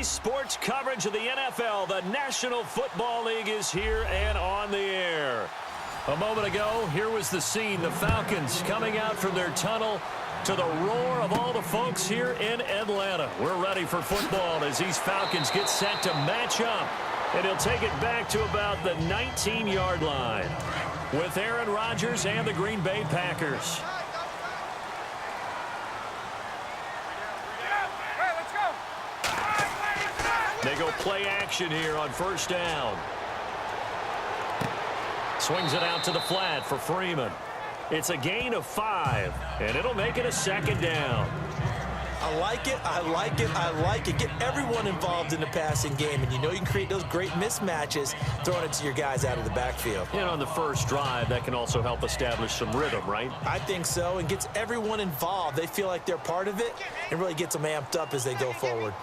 sports coverage of the NFL. The National Football League is here and on the air. A moment ago, here was the scene. The Falcons coming out from their tunnel to the roar of all the folks here in Atlanta. We're ready for football as these Falcons get set to match up. And he'll take it back to about the 19-yard line with Aaron Rodgers and the Green Bay Packers. They go play action here on first down. Swings it out to the flat for Freeman. It's a gain of 5, and it'll make it a second down. I like it, I like it, I like it. Get everyone involved in the passing game, and you know you can create those great mismatches throwing it to your guys out of the backfield. And on the first drive, that can also help establish some rhythm, right? I think so, and gets everyone involved. They feel like they're part of it, and really gets them amped up as they go forward.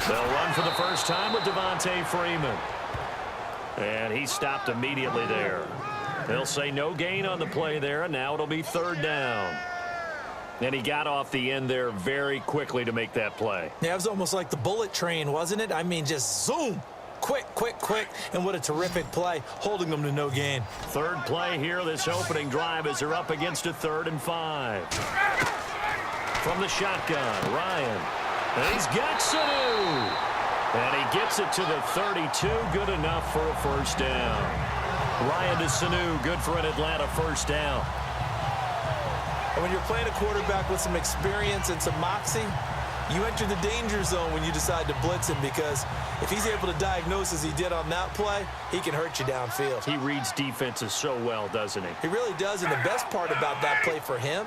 They'll run for the first time with Devontae Freeman. And he stopped immediately there. They'll say no gain on the play there, and now it'll be third down. And he got off the end there very quickly to make that play. Yeah, it was almost like the bullet train, wasn't it? I mean, just zoom. Quick, quick, quick. And what a terrific play, holding them to no gain. Third play here, this opening drive, as they're up against a 3rd and 5. From the shotgun, Ryan. And he's got Sanu. And he gets it to the 32. Good enough for a first down. Ryan to Sanu. Good for an Atlanta first down. And when you're playing a quarterback with some experience and some moxie, you enter the danger zone when you decide to blitz him, because if he's able to diagnose as he did on that play, he can hurt you downfield. He reads defenses so well, doesn't he? He really does, and the best part about that play for him,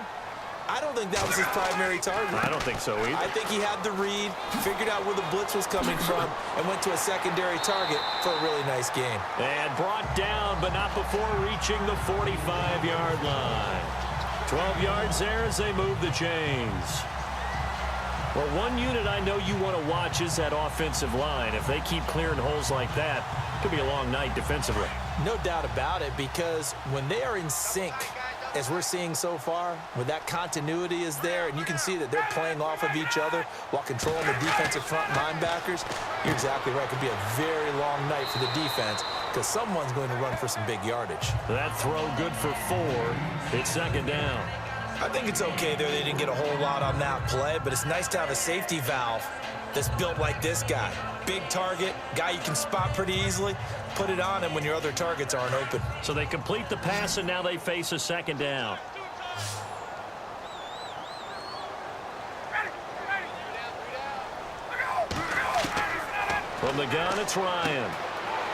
I don't think that was his primary target. I don't think so either. I think he had the read, figured out where the blitz was coming from, and went to a secondary target for a really nice game. And brought down, but not before reaching the 45-yard line. 12 yards there as they move the chains. Well, one unit I know you want to watch is that offensive line. If they keep clearing holes like that, it could be a long night defensively. No doubt about it, because when they are in sync, as we're seeing so far, when that continuity is there, and you can see that they're playing off of each other while controlling the defensive front linebackers, you're exactly right. It could be a very long night for the defense, because someone's going to run for some big yardage. That throw good for 4. It's second down. I think it's okay there. They didn't get a whole lot on that play, but it's nice to have a safety valve that's built like this guy. Big target, guy you can spot pretty easily. Put it on him when your other targets aren't open. So they complete the pass, and now they face a second down. From the gun, it's Ryan.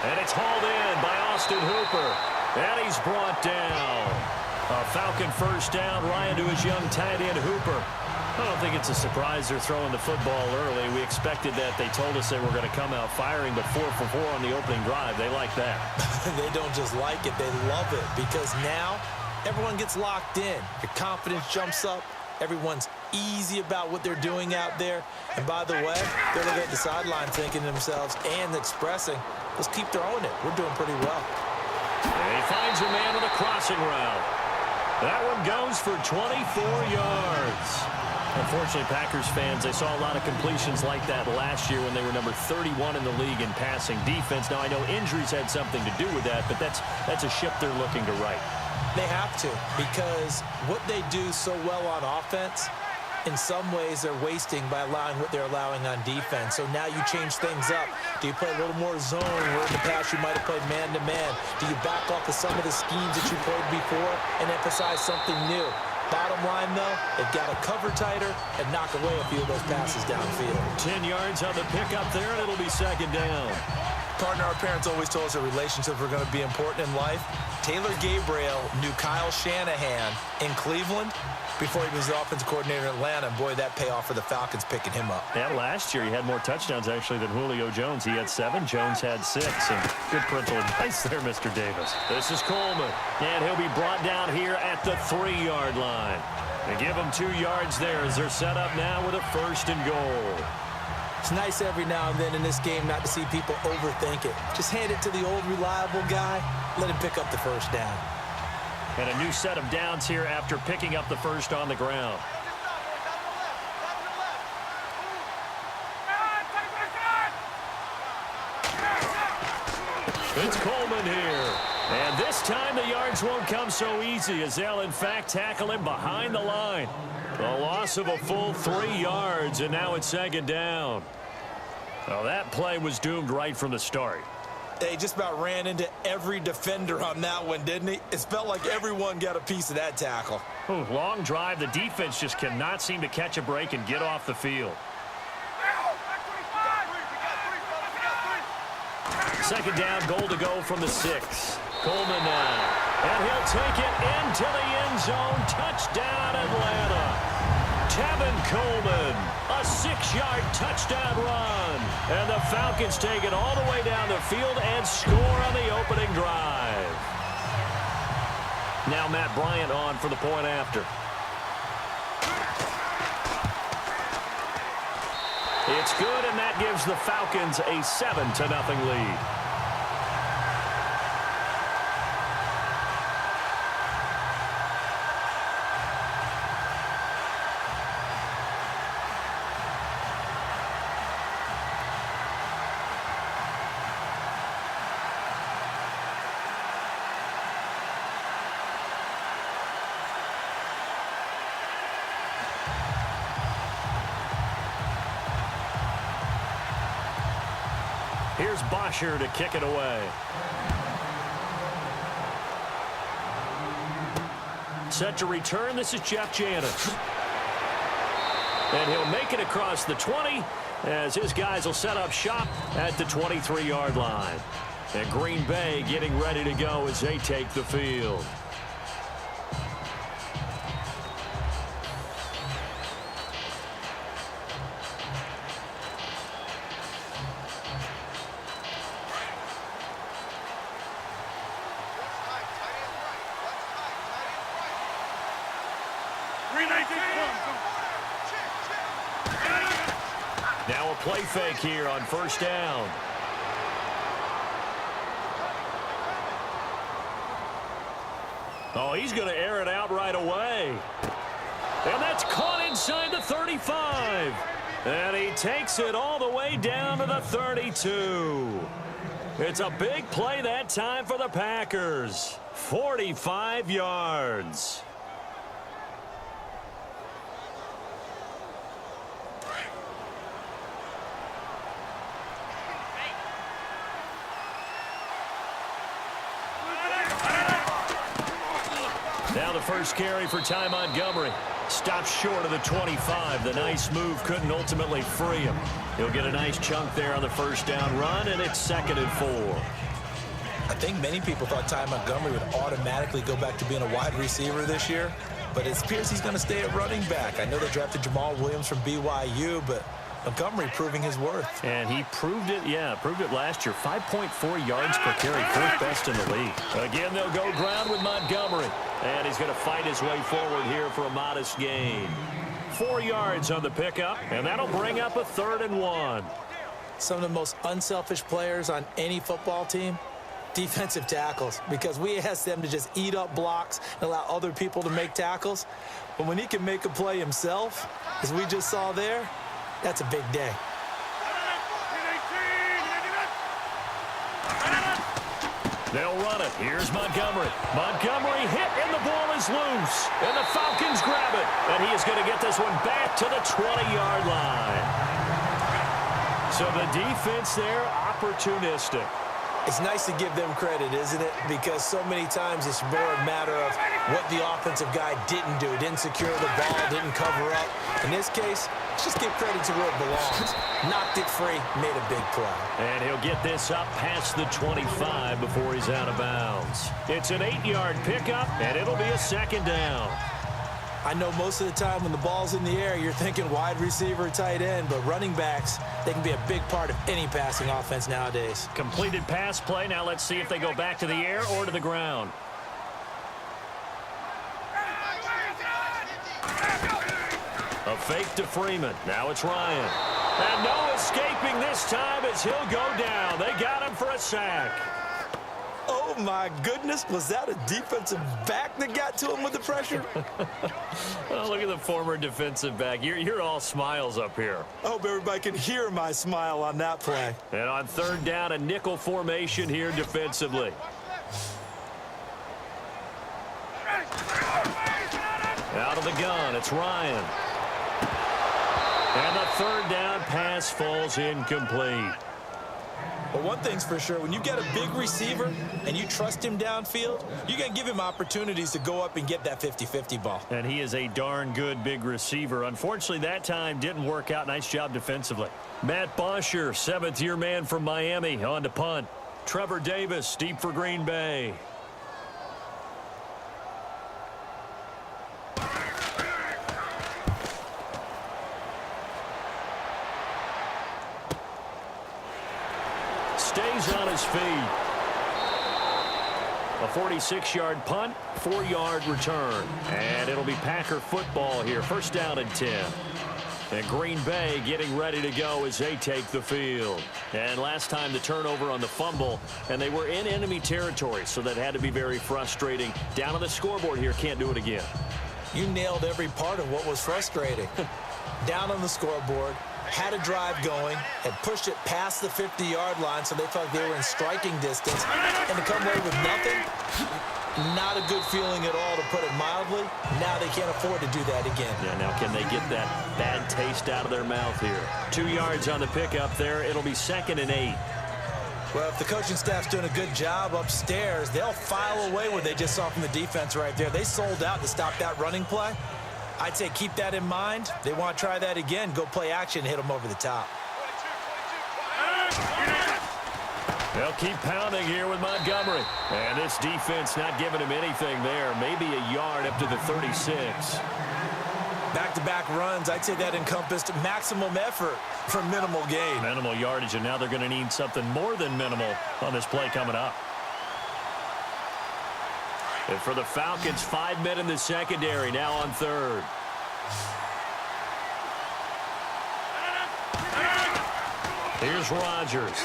And it's hauled in by Austin Hooper. And he's brought down. A Falcon first down. Ryan to his young tight end, Hooper. I don't think it's a surprise they're throwing the football early. We expected that. They told us they were going to come out firing, but 4 for 4 on the opening drive. They like that. They don't just like it, they love it, because now everyone gets locked in. Your confidence jumps up. Everyone's easy about what they're doing out there. And by the way, they're looking at the sideline thinking to themselves and expressing, let's keep throwing it. We're doing pretty well. And he finds a man with a crossing route. That one goes for 24 yards. Unfortunately, Packers fans, they saw a lot of completions like that last year when they were number 31 in the league in passing defense. Now, I know injuries had something to do with that, but that's a ship they're looking to right. They have to, because what they do so well on offense, in some ways they're wasting by allowing what they're allowing on defense. So now you change things up. Do you play a little more zone where in the past you might have played man-to-man? Do you back off of some of the schemes that you played before and emphasize something new? Bottom line, though, they've got to cover tighter and knock away a few of those passes downfield. 10 yards on the pickup there, and it'll be second down. Partner, our parents always told us that relationships were going to be important in life. Taylor Gabriel knew Kyle Shanahan in Cleveland before he was the offensive coordinator in Atlanta. And boy, that payoff for the Falcons picking him up. Yeah, last year he had more touchdowns, actually, than Julio Jones. He had 7. Jones had 6. And good parental advice there, Mr. Davis. This is Coleman. And he'll be brought down here at the 3-yard line. They give him 2 yards there as they're set up now with a 1st and goal. It's nice every now and then in this game not to see people overthink it. Just hand it to the old reliable guy. Let him pick up the first down. And a new set of downs here after picking up the first on the ground. It's Coleman here. And this time the yards won't come so easy as they'll, in fact, tackle him behind the line. A loss of a full 3 yards, and now it's second down. Well, that play was doomed right from the start. They just about ran into every defender on that one, didn't he? It felt like everyone got a piece of that tackle. Long drive. The defense just cannot seem to catch a break and get off the field. Second down, goal to go from the 6. Coleman now. And he'll take it into the end zone. Touchdown, Atlanta. Tevin Coleman, a 6-yard touchdown run. And the Falcons take it all the way down the field and score on the opening drive. Now Matt Bryant on for the point after. It's good, and that gives the Falcons a 7-0 lead. Here's Bosher to kick it away. Set to return. This is Jeff Janis. And he'll make it across the 20 as his guys will set up shop at the 23-yard line. And Green Bay getting ready to go as they take the field. Now a play fake here on first down. Oh, he's going to air it out right away. And that's caught inside the 35. And he takes it all the way down to the 32. It's a big play that time for the Packers. 45 yards. Now the first carry for Ty Montgomery. Stops short of the 25. The nice move couldn't ultimately free him. He'll get a nice chunk there on the first down run, and it's 2nd and 4. I think many people thought Ty Montgomery would automatically go back to being a wide receiver this year, but it appears he's going to stay at running back. I know they drafted Jamal Williams from BYU, but Montgomery proving his worth. And he proved it, proved it last year. 5.4 yards per carry, 4th best in the league. Again, they'll go ground with Montgomery. And he's going to fight his way forward here for a modest gain. 4 yards on the pickup, and that'll bring up a 3rd and 1. Some of the most unselfish players on any football team, defensive tackles, because we ask them to just eat up blocks and allow other people to make tackles. But when he can make a play himself, as we just saw there, that's a big day. They'll run it. Here's Montgomery. Montgomery hit, and the ball is loose. And the Falcons grab it. And he is going to get this one back to the 20-yard line. So the defense there, opportunistic. It's nice to give them credit, isn't it? Because so many times it's more a matter of what the offensive guy didn't do. Didn't secure the ball, didn't cover up. In this case, let's just give credit to where it belongs. Knocked it free, made a big play. And he'll get this up past the 25 before he's out of bounds. It's an 8-yard pickup, and it'll be a 2nd down. I know most of the time when the ball's in the air, you're thinking wide receiver, tight end, but running backs, they can be a big part of any passing offense nowadays. Completed pass play. Now let's see if they go back to the air or to the ground. A fake to Freeman. Now it's Ryan. And no escaping this time as he'll go down. They got him for a sack. Oh, my goodness. Was that a defensive back that got to him with the pressure? Oh, look at the former defensive back. You're all smiles up here. I hope everybody can hear my smile on that play. And on third down, a nickel formation here defensively. Out of the gun, it's Ryan. And the third down pass falls incomplete. But one thing's for sure, when you get a big receiver and you trust him downfield, you're going to give him opportunities to go up and get that 50-50 ball. And he is a darn good big receiver. Unfortunately, that time didn't work out. Nice job defensively. Matt Bosher, seventh-year man from Miami, on to punt. Trevor Davis, deep for Green Bay. Stays on his feet. A 46-yard punt, 4-yard return. And it'll be Packer football here. First down and 10. And Green Bay getting ready to go as they take the field. And last time the turnover on the fumble, and they were in enemy territory, so that had to be very frustrating. Down on the scoreboard here, can't do it again. You nailed every part of what was frustrating. Down on the scoreboard, had a drive going, had pushed it past the 50-yard line so they felt like they were in striking distance, and to come away with nothing, not a good feeling at all, to put it mildly. Now they can't afford to do that again. Yeah, now can they get that bad taste out of their mouth here? 2 yards on the pickup there. It'll be 2nd and 8. Well, if the coaching staff's doing a good job upstairs, they'll file away what they just saw from the defense right there. They sold out to stop that running play. I'd say keep that in mind. They want to try that again. Go play action, hit them over the top. They'll keep pounding here with Montgomery. And this defense not giving him anything there. Maybe a yard up to the 36. Back-to-back runs, I'd say that encompassed maximum effort for minimal gain. Minimal yardage, and now they're going to need something more than minimal on this play coming up. And for the Falcons, 5 men in the secondary, now on third. Here's Rodgers.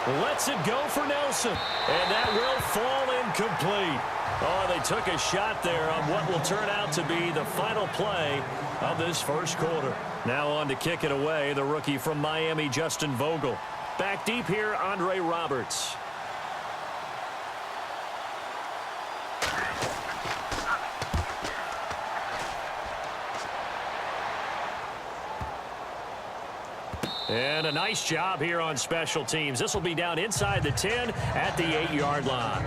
Lets it go for Nelson. And that will fall incomplete. Oh, they took a shot there on what will turn out to be the final play of this first quarter. Now on to kick it away, the rookie from Miami, Justin Vogel. Back deep here, Andre Roberts. And a nice job here on special teams. This will be down inside the 10 at the 8-yard line.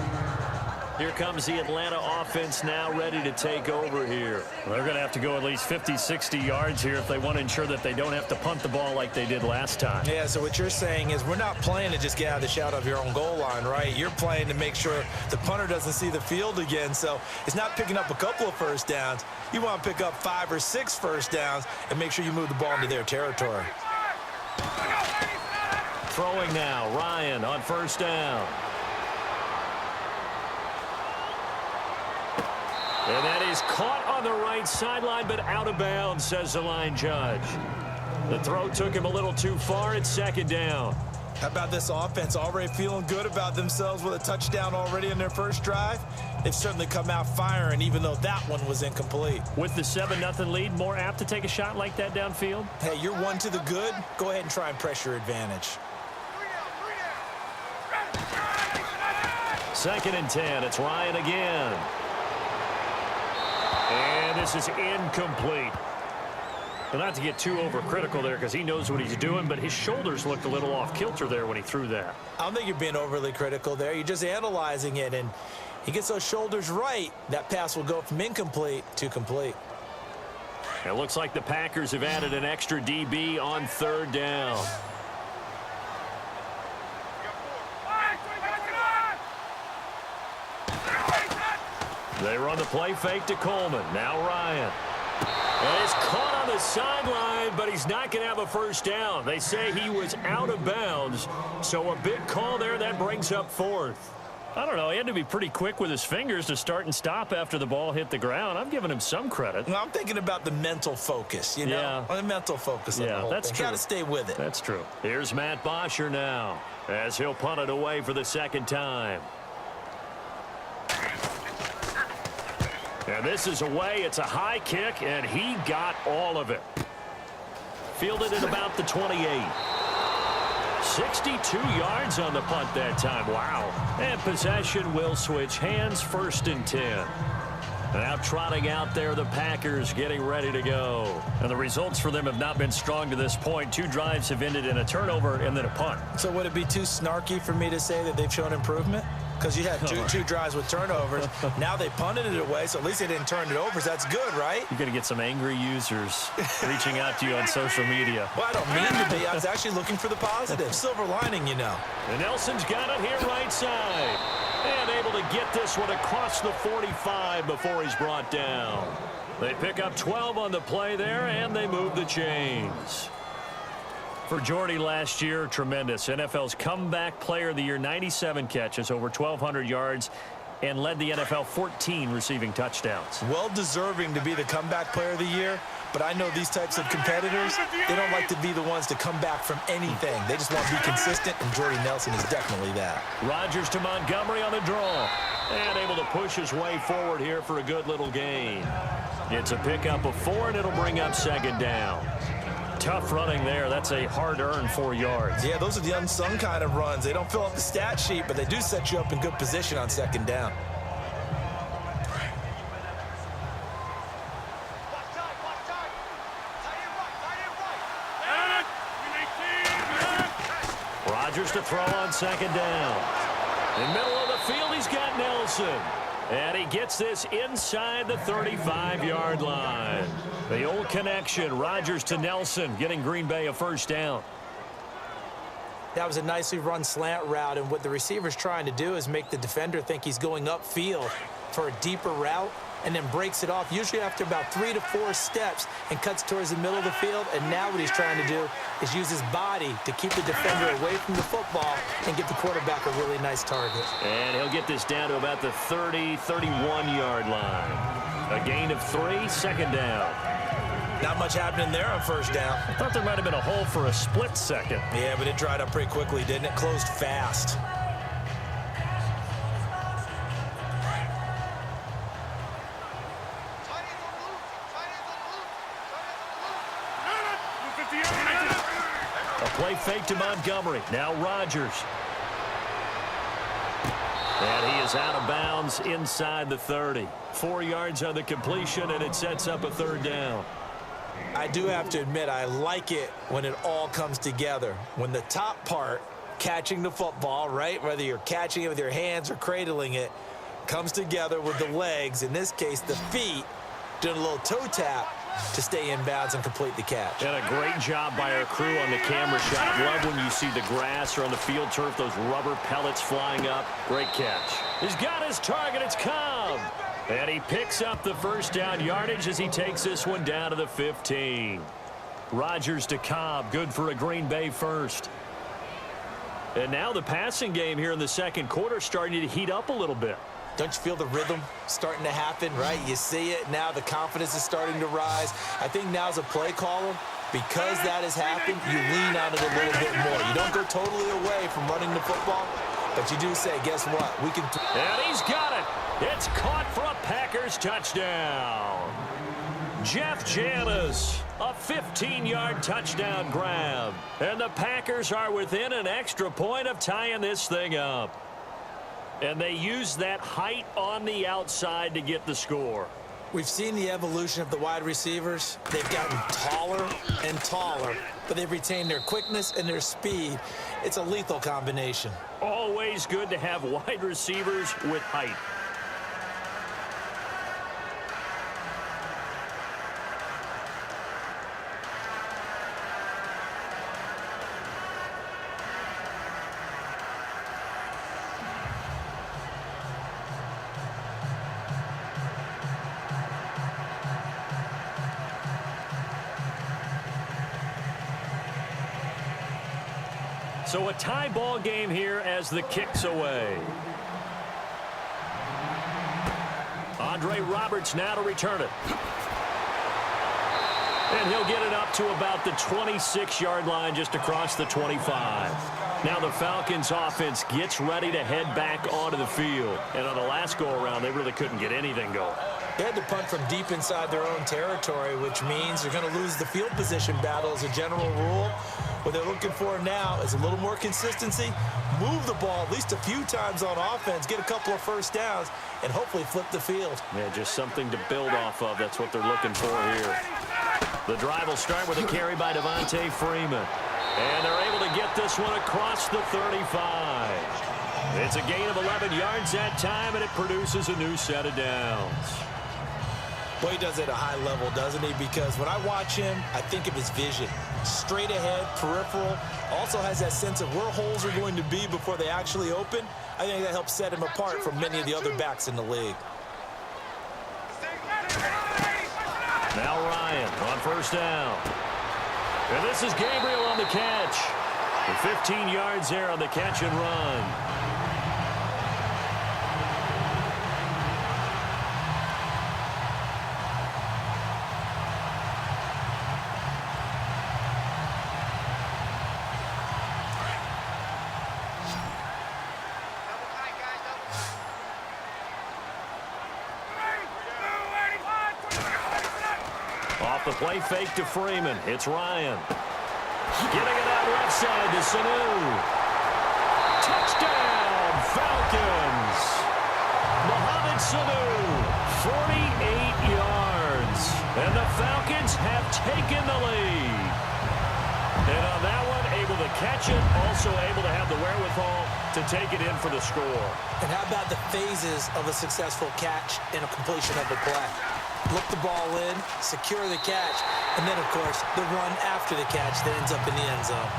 Here comes the Atlanta offense now ready to take over here. Well, they're going to have to go at least 50, 60 yards here if they want to ensure that they don't have to punt the ball like they did last time. Yeah, so what you're saying is we're not playing to just get out of the shadow of your own goal line, right? You're playing to make sure the punter doesn't see the field again. So it's not picking up a couple of first downs. You want to pick up 5 or 6 first downs and make sure you move the ball into their territory. Throwing now, Ryan on first down. And that is caught on the right sideline, but out of bounds, says the line judge. The throw took him a little too far. It's 2nd down. How about this offense? Already feeling good about themselves with a touchdown already in their first drive. They've certainly come out firing, even though that one was incomplete. With the 7-0 lead, more apt to take a shot like that downfield? Hey, you're one to the good. Go ahead and try and press your advantage. 2nd and 10. It's Ryan again. And this is incomplete. Well, not to get too overcritical there because he knows what he's doing, but his shoulders looked a little off kilter there when he threw that. I don't think you're being overly critical there. You're just analyzing it, and he gets those shoulders right. That pass will go from incomplete to complete. It looks like the Packers have added an extra DB on 3rd down. They run the play fake to Coleman. Now Ryan. And it's caught on the sideline, but he's not going to have a first down. They say he was out of bounds, so a big call there. That brings up 4th. I don't know. He had to be pretty quick with his fingers to start and stop after the ball hit the ground. I'm giving him some credit. Well, I'm thinking about the mental focus, you know? Yeah. The mental focus of the whole that's thing. true. Got to stay with it. That's true. Here's Matt Bosher now as he'll punt it away for the 2nd time. And this is away. It's a high kick, and he got all of it. Fielded at about the 28. 62 yards on the punt that time. Wow. And possession will switch hands, 1st and 10. Now trotting out there, the Packers getting ready to go. And the results for them have not been strong to this point. 2 drives have ended in a turnover and then a punt. So would it be too snarky for me to say that they've shown improvement? Because you had two drives with turnovers. Now they punted it away, so at least they didn't turn it over. So that's good, right? You're going to get some angry users reaching out to you on social media. Well, I don't mean to be. I was actually looking for the positive. Silver lining, you know. And Nelson's got it here right side. And able to get this one across the 45 before he's brought down. They pick up 12 on the play there, and they move the chains. For Jordy last year, tremendous. NFL's comeback player of the year, 97 catches, over 1,200 yards, and led the NFL 14 receiving touchdowns. Well deserving to be the comeback player of the year, but I know these types of competitors, they don't like to be the ones to come back from anything. They just want to be consistent, and Jordy Nelson is definitely that. Rodgers to Montgomery on the draw, and able to push his way forward here for a good little gain. It's a pickup of 4, and it'll bring up 2nd down. Tough running there. That's a hard-earned 4 yards. Yeah, those are the unsung kind of runs. They don't fill up the stat sheet, but they do set you up in good position on 2nd down. Rodgers to throw on 2nd down. In the middle of the field, he's got Nelson. And he gets this inside the 35-yard line. The old connection, Rodgers to Nelson, getting Green Bay a 1st down. That was a nicely run slant route, and what the receiver's trying to do is make the defender think he's going upfield for a deeper route, and then breaks it off, usually after about 3 to 4 steps, and cuts towards the middle of the field. And now what he's trying to do is use his body to keep the defender away from the football and give the quarterback a really nice target. And he'll get this down to about the 30, 31-yard line. A gain of 3, 2nd down. Not much happening there on 1st down. I thought there might have been a hole for a split second. Yeah, but it dried up pretty quickly, didn't it? Closed fast. A play fake to Montgomery. Now Rodgers. And he is out of bounds inside the 30. 4 yards on the completion, and it sets up a 3rd down. I do have to admit, I like it when it all comes together. When the top part, catching the football, right, whether you're catching it with your hands or cradling it, comes together with the legs, in this case the feet, doing a little toe tap to stay in bounds and complete the catch. And a great job by our crew on the camera shot. Love when you see the grass or on the field turf, those rubber pellets flying up. Great catch. He's got his target. It's Cobb. And he picks up the 1st down yardage as he takes this one down to the 15. Rodgers to Cobb. Good for a Green Bay 1st. And now the passing game here in the 2nd quarter starting to heat up a little bit. Don't you feel the rhythm starting to happen, right? You see it now. The confidence is starting to rise. I think now as a play caller, because that has happened, you lean on it a little bit more. You don't go totally away from running the football, but you do say, guess what? We can. And he's got it. It's caught for a Packers touchdown. Jeff Janis, a 15-yard touchdown grab. And the Packers are within an extra point of tying this thing up. And they use that height on the outside to get the score. We've seen the evolution of the wide receivers. They've gotten taller and taller, but they've retained their quickness and their speed. It's a lethal combination. Always good to have wide receivers with height. So a tie ball game here as the kick's away. Andre Roberts now to return it. And he'll get it up to about the 26-yard line just across the 25. Now the Falcons offense gets ready to head back onto the field. And on the last go-around, they really couldn't get anything going. They had to punt from deep inside their own territory, which means they're going to lose the field position battle as a general rule. What they're looking for now is a little more consistency, move the ball at least a few times on offense, get a couple of first downs, and hopefully flip the field. Yeah, just something to build off of. That's what they're looking for here. The drive will start with a carry by Devontae Freeman. And they're able to get this one across the 35. It's a gain of 11 yards that time, and it produces a new set of downs. Well, he does it at a high level, doesn't he? Because when I watch him, I think of his vision. Straight ahead, peripheral. Also has that sense of where holes are going to be before they actually open. I think that helps set him apart from many of the other backs in the league. Now Ryan on first down. And this is Gabriel on the catch. For 15 yards there on the catch and run. Off the play fake to Freeman. It's Ryan. Getting it out left side to Sanu. Touchdown, Falcons. Mohamed Sanu, 48 yards. And the Falcons have taken the lead. And on that one, able to catch it, also able to have the wherewithal to take it in for the score. And how about the phases of a successful catch and a completion of the play? Look the ball in, secure the catch, and then, of course, the run after the catch that ends up in the end zone.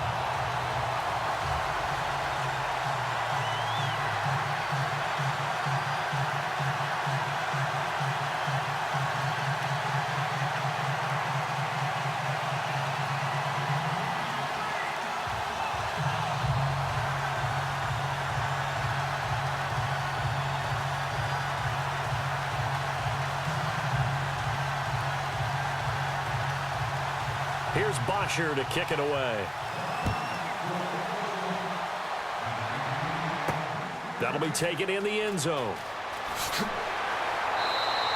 Here's Bosher to kick it away. That'll be taken in the end zone.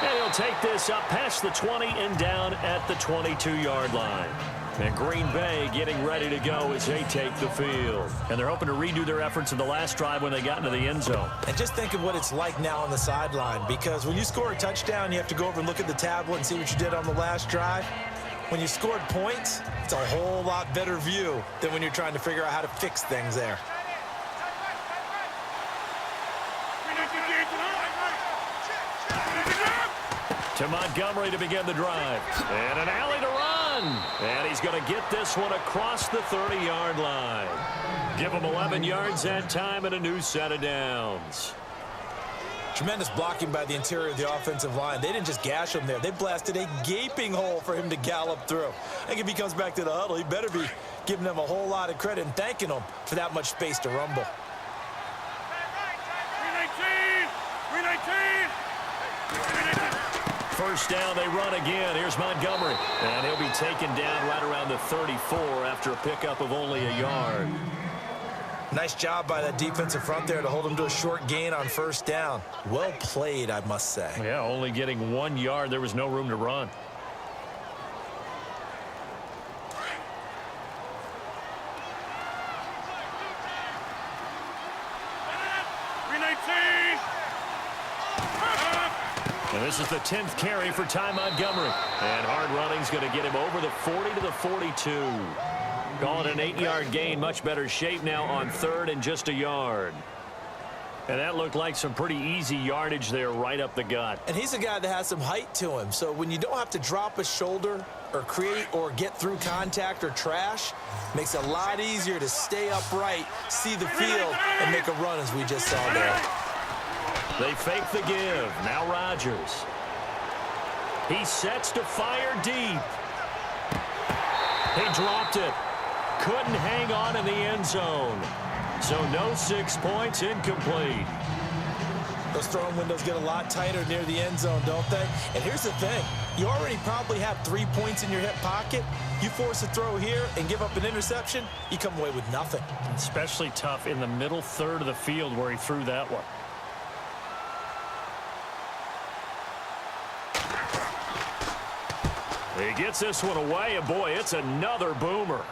And he'll take this up past the 20 and down at the 22-yard line. And Green Bay getting ready to go as they take the field. And they're hoping to redo their efforts in the last drive when they got into the end zone. And just think of what it's like now on the sideline, because when you score a touchdown, you have to go over and look at the tablet and see what you did on the last drive. When you scored points, it's a whole lot better view than when you're trying to figure out how to fix things there. To Montgomery to begin the drive. And an alley to run. And he's going to get this one across the 30-yard line. Give him 11 yards that time and a new set of downs. Tremendous blocking by the interior of the offensive line. They didn't just gash him there. They blasted a gaping hole for him to gallop through. I think if he comes back to the huddle, he better be giving them a whole lot of credit and thanking them for that much space to rumble. 319! First down, they run again. Here's Montgomery. And he'll be taken down right around the 34 after a pickup of only a yard. Nice job by that defensive front there to hold him to a short gain on first down. Well played, I must say. Yeah, only getting 1 yard. There was no room to run. And this is the 10th carry for Ty Montgomery. And hard running's going to get him over the 40 to the 42. Call it an 8-yard gain. Much better shape now on third and just a yard. And that looked like some pretty easy yardage there right up the gut. And he's a guy that has some height to him. So when you don't have to drop a shoulder or create or get through contact or trash, makes it a lot easier to stay upright, see the field, and make a run as we just saw there. They fake the give. Now Rodgers. He sets to fire deep. He dropped it. Couldn't hang on in the end zone. So no 6 points, incomplete. Those throwing windows get a lot tighter near the end zone, don't they? And here's the thing. You already probably have 3 points in your hip pocket. You force a throw here and give up an interception, you come away with nothing. Especially tough in the middle third of the field where he threw that one. He gets this one away, and boy, it's another boomer.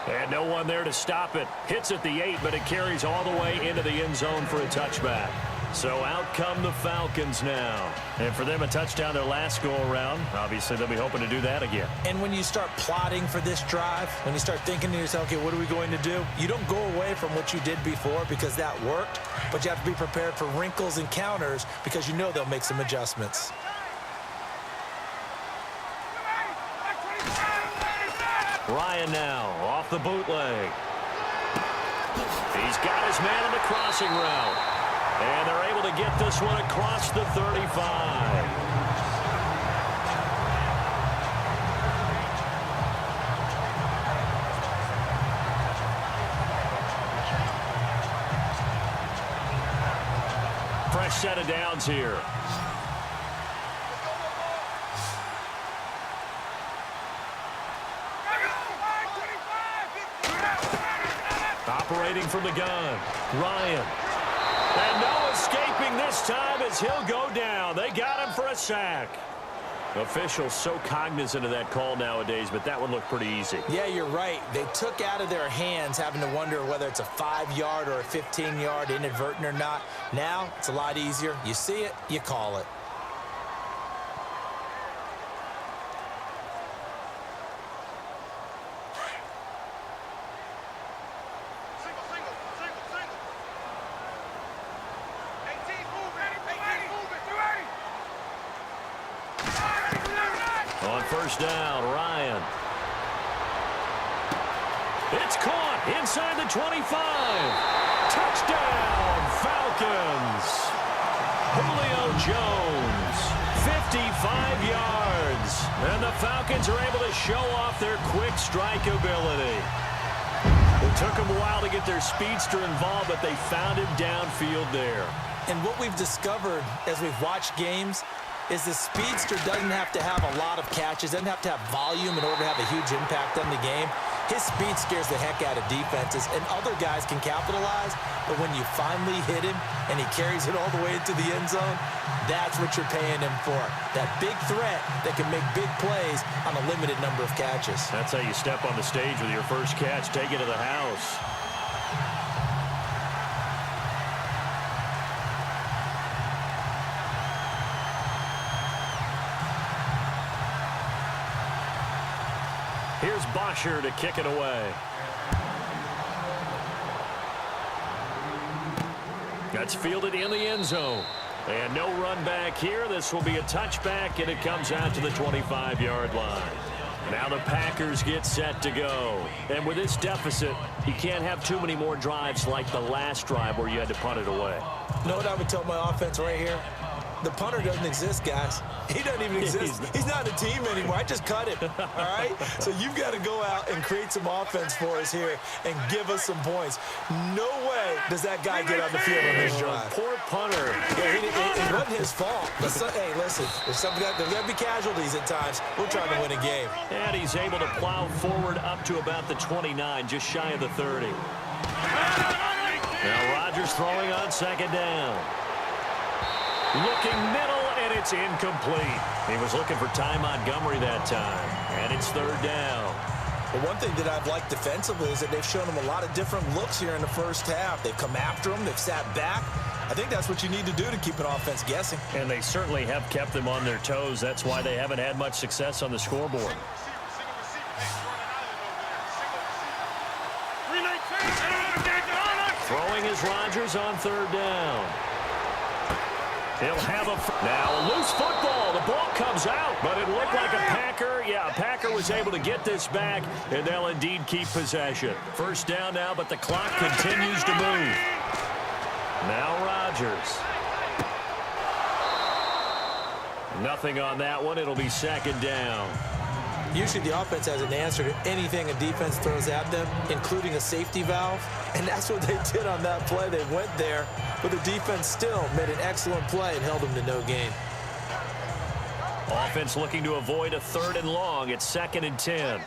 And no one there to stop it. Hits at the 8, but it carries all the way into the end zone for a touchback. So out come the Falcons now. And for them, a touchdown their last go-around. Obviously, they'll be hoping to do that again. And when you start plotting for this drive, when you start thinking to yourself, okay, what are we going to do? You don't go away from what you did before because that worked, but you have to be prepared for wrinkles and counters because you know they'll make some adjustments. Ryan now off the bootleg. He's got his man on the crossing route. And they're able to get this one across the 35. Fresh set of downs here. Operating from the gun, Ryan. And no escaping this time as he'll go down. They got him for a sack. Officials so cognizant of that call nowadays, but that one looked pretty easy. Yeah, you're right. They took out of their hands having to wonder whether it's a 5-yard or a 15-yard inadvertent or not. Now, it's a lot easier. You see it, you call it. On first down, Ryan. It's caught inside the 25. Touchdown, Falcons. Julio Jones, 55 yards. And the Falcons are able to show off their quick strike ability. It took them a while to get their speedster involved, but they found him downfield there. And what we've discovered as we've watched games is the speedster doesn't have to have a lot of catches, doesn't have to have volume in order to have a huge impact on the game. His speed scares the heck out of defenses, and other guys can capitalize, but when you finally hit him and he carries it all the way into the end zone, that's what you're paying him for. That big threat that can make big plays on a limited number of catches. That's how you step on the stage with your first catch, take it to the house. Here's Bosher to kick it away. That's fielded in the end zone. And no run back here. This will be a touchback, and it comes out to the 25-yard line. Now the Packers get set to go. And with this deficit, you can't have too many more drives like the last drive where you had to punt it away. You know what I would tell my offense right here? The punter doesn't exist, guys. He doesn't even exist. He's not a team anymore. I just cut him, all right? So you've got to go out and create some offense for us here and give us some points. No way does that guy get on the field on this drive. Poor punter. Yeah, it wasn't his fault. But hey, listen, there's got to be casualties at times. We're trying to win a game. And he's able to plow forward up to about the 29, just shy of the 30. Now Rodgers throwing on second down. Looking middle, and it's incomplete. He was looking for Ty Montgomery that time, and it's third down. But one thing that I've liked defensively is that they've shown him a lot of different looks here in the first half. They've come after him. They've sat back. I think that's what you need to do to keep an offense guessing. And they certainly have kept them on their toes. That's why they haven't had much success on the scoreboard. Throwing is Rodgers on third down. He'll have now a loose football. The ball comes out, but it looked like a Packer. Yeah, a Packer was able to get this back, and they'll indeed keep possession. First down now, but the clock continues to move. Now Rodgers. Nothing on that one. It'll be second down. Usually the offense has an answer to anything a defense throws at them, including a safety valve. And that's what they did on that play. They went there, but the defense still made an excellent play and held them to no gain. Offense looking to avoid a third and long. It's second and 10.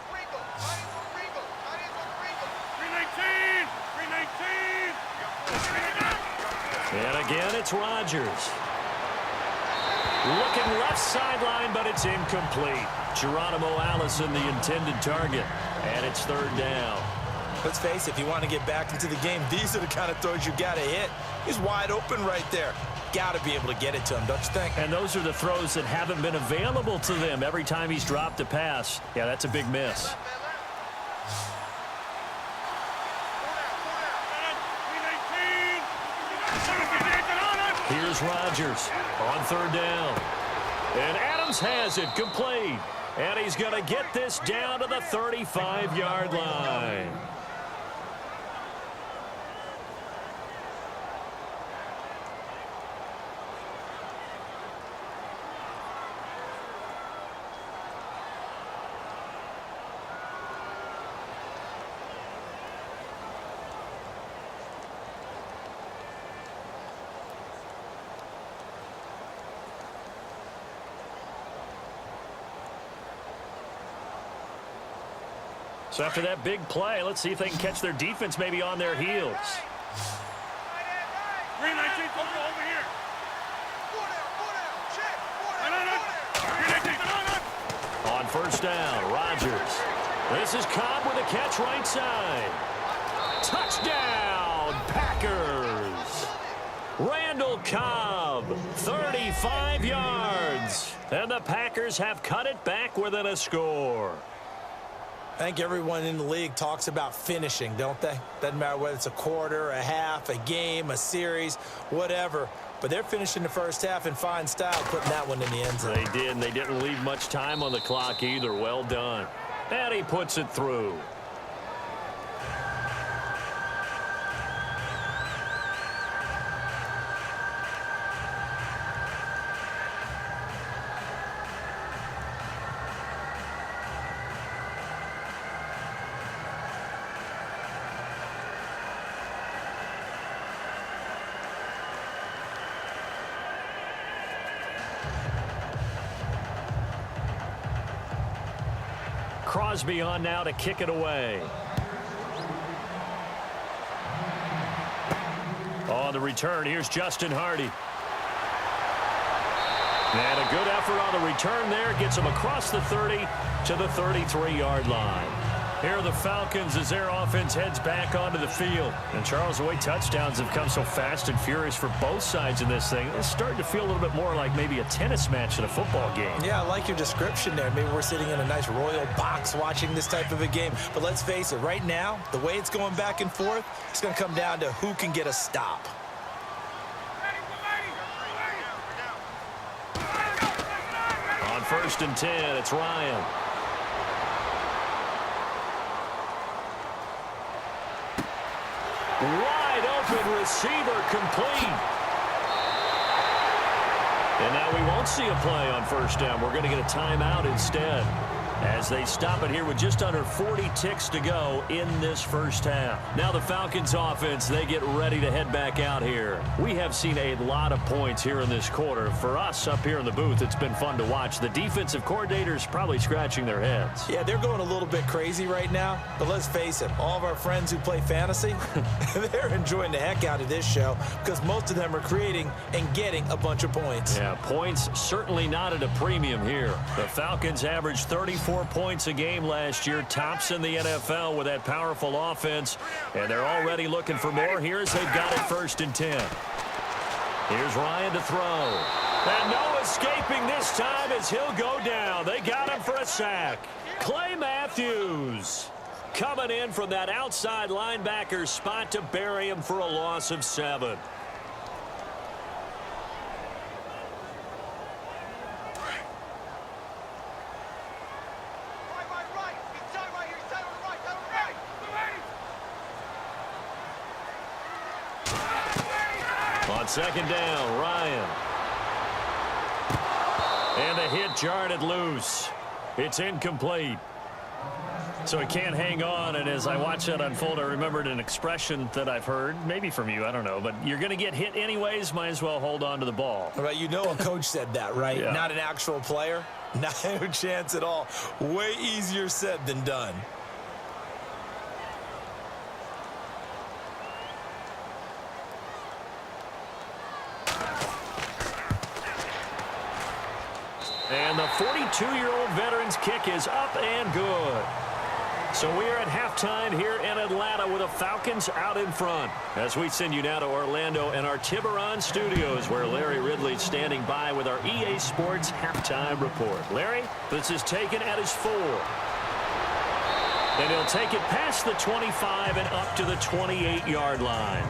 And again, it's Rodgers. Looking left sideline, but it's incomplete. Geronimo Allison, the intended target. And it's third down. Let's face it, if you want to get back into the game, these are the kind of throws you got to hit. He's wide open right there. Got to be able to get it to him, don't you think? And those are the throws that haven't been available to them every time he's dropped a pass. Yeah, that's a big miss. Here's Rodgers on third down. And Adams has it complete. And he's going to get this down to the 35-yard line. So after that big play, let's see if they can catch their defense maybe on their heels. On first down, Rodgers. This is Cobb with a catch right side. Touchdown, Packers. Randall Cobb, 35 yards. And the Packers have cut it back within a score. I think everyone in the league talks about finishing, don't they? Doesn't matter whether it's a quarter, a half, a game, a series, whatever. But they're finishing the first half in fine style, putting that one in the end zone. They did, and they didn't leave much time on the clock either. Well done. And he puts it through. Crosby on now to kick it away. On the return, here's Justin Hardy. And a good effort on the return there. Gets him across the 30 to the 33-yard line. Here are the Falcons as their offense heads back onto the field. And Charles, the way touchdowns have come so fast and furious for both sides in this thing, it's starting to feel a little bit more like maybe a tennis match in a football game. Yeah, I like your description there. Maybe we're sitting in a nice royal box watching this type of a game. But let's face it, right now, the way it's going back and forth, it's going to come down to who can get a stop. On first and 10, it's Ryan. Wide open receiver complete. And now we won't see a play on first down. We're going to get a timeout instead as they stop it here with just under 40 ticks to go in this first half. Now the Falcons offense, they get ready to head back out here. We have seen a lot of points here in this quarter. For us up here in the booth, it's been fun to watch. The defensive coordinators probably scratching their heads. Yeah, they're going a little bit crazy right now, but let's face it, all of our friends who play fantasy, they're enjoying the heck out of this show because most of them are creating and getting a bunch of points. Yeah, points certainly not at a premium here. The Falcons averaged 34 points a game last year, tops in the NFL with that powerful offense, and they're already looking for more here as they've got it first and 10. Here's Ryan to throw. And no escaping this time as he'll go down. They got him for a sack. Clay Matthews coming in from that outside linebacker spot to bury him for a loss of 7. On second down, Ryan. And the hit jarred it loose. It's incomplete. So he can't hang on, and as I watch that unfold, I remembered an expression that I've heard, maybe from you, I don't know, but you're going to get hit anyways, might as well hold on to the ball. Right, you know a coach said that, right? Yeah. Not an actual player. Not a chance at all. Way easier said than done. 42-year-old veteran's kick is up and good. So we are at halftime here in Atlanta with the Falcons out in front. As we send you now to Orlando and our Tiburon studios, where Larry Ridley's standing by with our EA Sports halftime report. Larry, this is taken at his 4. And he'll take it past the 25 and up to the 28-yard line.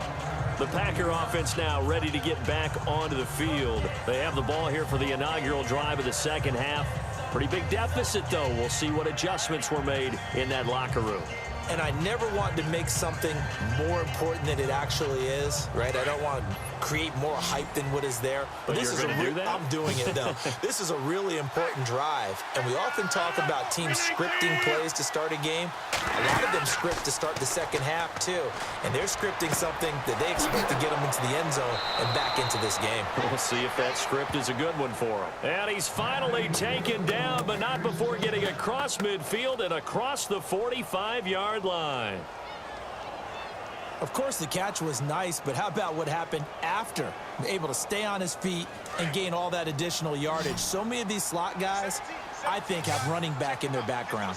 The Packer offense now ready to get back onto the field. They have the ball here for the inaugural drive of the second half. Pretty big deficit, though. We'll see what adjustments were made in that locker room. And I never want to make something more important than it actually is, right? I don't want to create more hype than what is there. But this you're going to do that? I'm doing it, though. This is a really important drive. And we often talk about teams scripting plays to start a game. A lot of them script to start the second half, too. And they're scripting something that they expect to get them into the end zone and back into this game. We'll see if that script is a good one for him. And he's finally taken down, but not before getting across midfield and across the 45-yard line. Of course, the catch was nice, but how about what happened after? Able to stay on his feet and gain all that additional yardage. So many of these slot guys, I think, have running back in their background.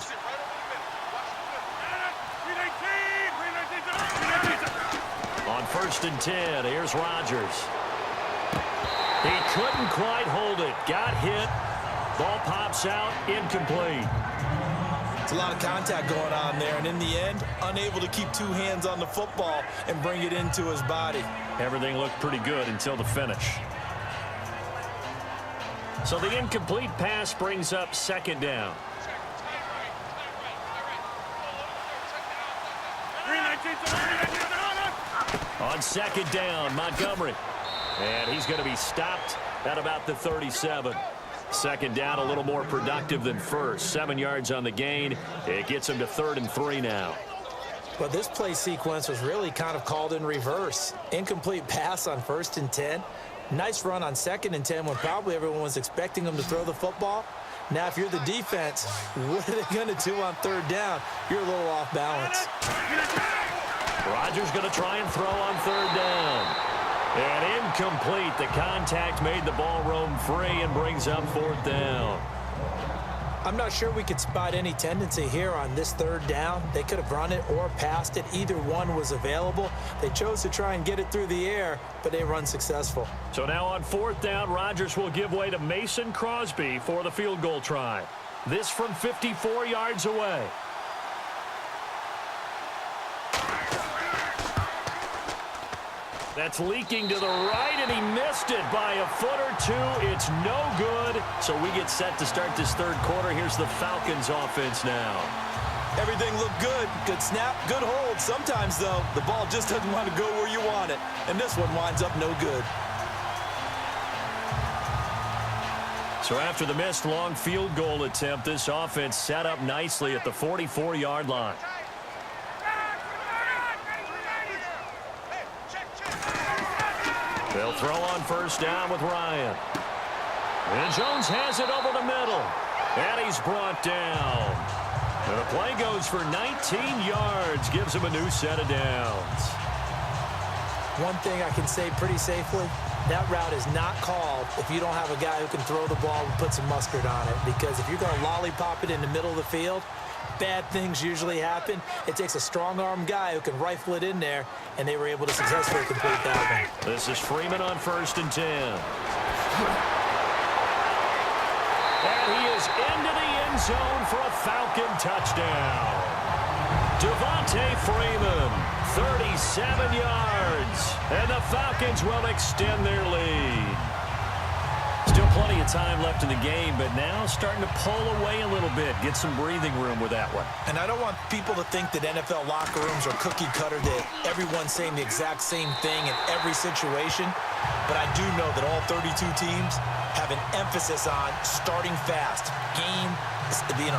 On 1st and 10, here's Rodgers. He couldn't quite hold it. Got hit. Ball pops out, incomplete. It's a lot of contact going on there, and in the end, unable to keep 2 hands on the football and bring it into his body. Everything looked pretty good until the finish. So the incomplete pass brings up 2nd down. On 2nd down, Montgomery. And he's going to be stopped at about the 37. 2nd down, a little more productive than first. 7 yards on the gain. It gets him to 3rd and 3 now. But this play sequence was really kind of called in reverse. Incomplete pass on 1st and 10. Nice run on 2nd and 10 when probably everyone was expecting him to throw the football. Now, if you're the defense, what are they going to do on 3rd down? You're a little off balance. Rodgers going to try and throw on 3rd down. And incomplete. The contact made the ball roam free and brings up 4th down. I'm not sure we could spot any tendency here on this 3rd down. They could have run it or passed it. Either one was available. They chose to try and get it through the air, but they run successful. So now on 4th down, Rodgers will give way to Mason Crosby for the field goal try. This from 54 yards away. That's leaking to the right, and he missed it by a foot or 2. It's no good. So we get set to start this 3rd quarter. Here's the Falcons offense now. Everything looked good. Good snap, good hold. Sometimes, though, the ball just doesn't want to go where you want it. And this one winds up no good. So after the missed long field goal attempt, this offense set up nicely at the 44-yard line. They'll throw on 1st down with Ryan. And Jones has it over the middle. And he's brought down. And the play goes for 19 yards. Gives him a new set of downs. One thing I can say pretty safely, that route is not called if you don't have a guy who can throw the ball and put some mustard on it. Because if you're going to lollipop it in the middle of the field, bad things usually happen. It takes a strong-arm guy who can rifle it in there, and they were able to successfully complete that one. This is Freeman on 1st and 10. And he is into the end zone for a Falcon touchdown. Devontae Freeman, 37 yards, and the Falcons will extend their lead. Still plenty of time left in the game, but now starting to pull away a little bit. Get some breathing room with that one. And I don't want people to think that NFL locker rooms are cookie cutter, that everyone's saying the exact same thing in every situation. But I do know that all 32 teams have an emphasis on starting fast. Game,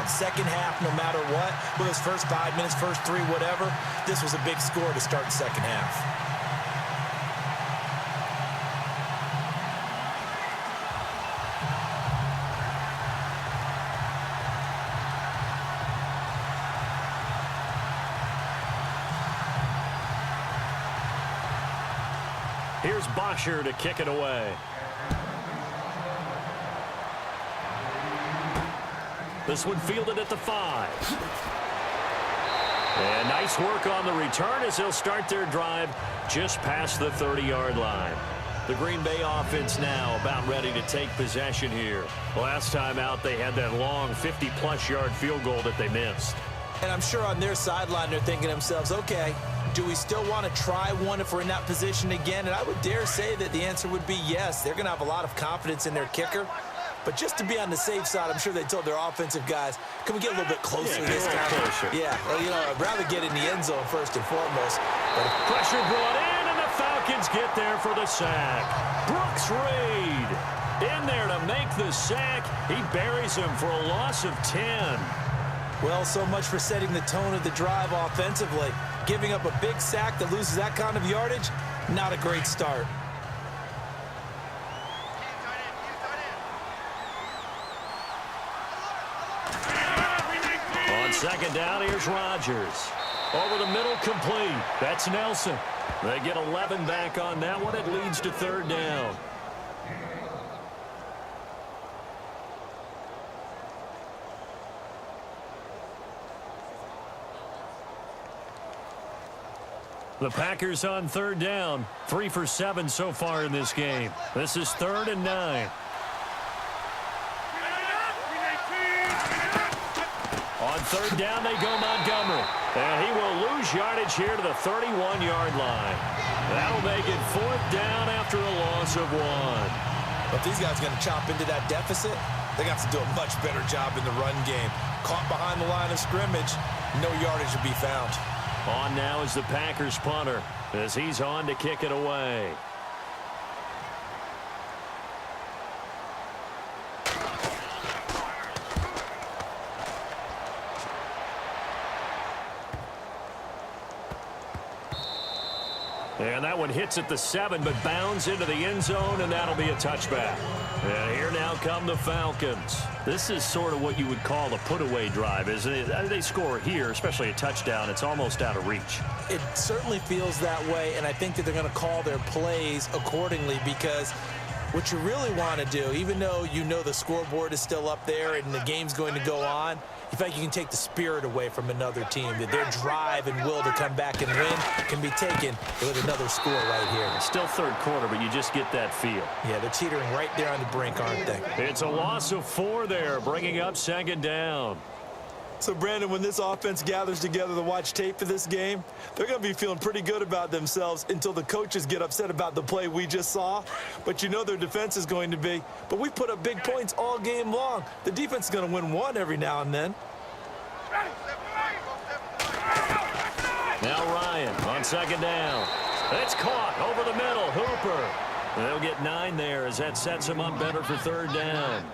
second half, no matter what. Whether it's first 5 minutes, first 3, whatever. This was a big score to start the second half. Here's Bosher to kick it away. This one fielded at the 5. And nice work on the return as they'll start their drive just past the 30-yard line. The Green Bay offense now about ready to take possession here. Last time out, they had that long 50-plus yard field goal that they missed. And I'm sure on their sideline they're thinking to themselves, okay, do we still want to try one if we're in that position again? And I would dare say that the answer would be yes. They're going to have a lot of confidence in their kicker. But just to be on the safe side, I'm sure they told their offensive guys, can we get a little bit closer this time? Closer. Yeah, well, you know, I'd rather get in the end zone first and foremost. But pressure brought in, and the Falcons get there for the sack. Brooks Reed in there to make the sack. He buries him for a loss of 10. Well, so much for setting the tone of the drive offensively. Giving up a big sack that loses that kind of yardage, not a great start. On second down, here's Rodgers. Over the middle, complete. That's Nelson. They get 11 back on that one. It leads to third down. The Packers on third down. 3 for 7 so far in this game. This is 3rd and 9. On third down, they go Montgomery. And he will lose yardage here to the 31-yard line. That'll make it 4th down after a loss of 1. But these guys are going to chop into that deficit. They got to do a much better job in the run game. Caught behind the line of scrimmage, no yardage to be found. On now is the Packers punter as he's on to kick it away. And that one hits at the 7, but bounds into the end zone, and that'll be a touchback. And here now come the Falcons. This is sort of what you would call a put-away drive, isn't it? They score here, especially a touchdown. It's almost out of reach. It certainly feels that way, and I think that they're going to call their plays accordingly because what you really want to do, even though you know the scoreboard is still up there and the game's going to go on, in fact, you can take the spirit away from another team. That their drive and will to come back and win can be taken with another score right here. It's still third quarter, but you just get that feel. Yeah, they're teetering right there on the brink, aren't they? It's a loss of 4 there, bringing up second down. So, Brandon, when this offense gathers together to watch tape of this game, they're going to be feeling pretty good about themselves until the coaches get upset about the play we just saw. But you know their defense is going to be. But we put up big points all game long. The defense is going to win one every now and then. Now Ryan on second down. It's caught over the middle. Hooper. They'll get 9 there as that sets them up better for third down.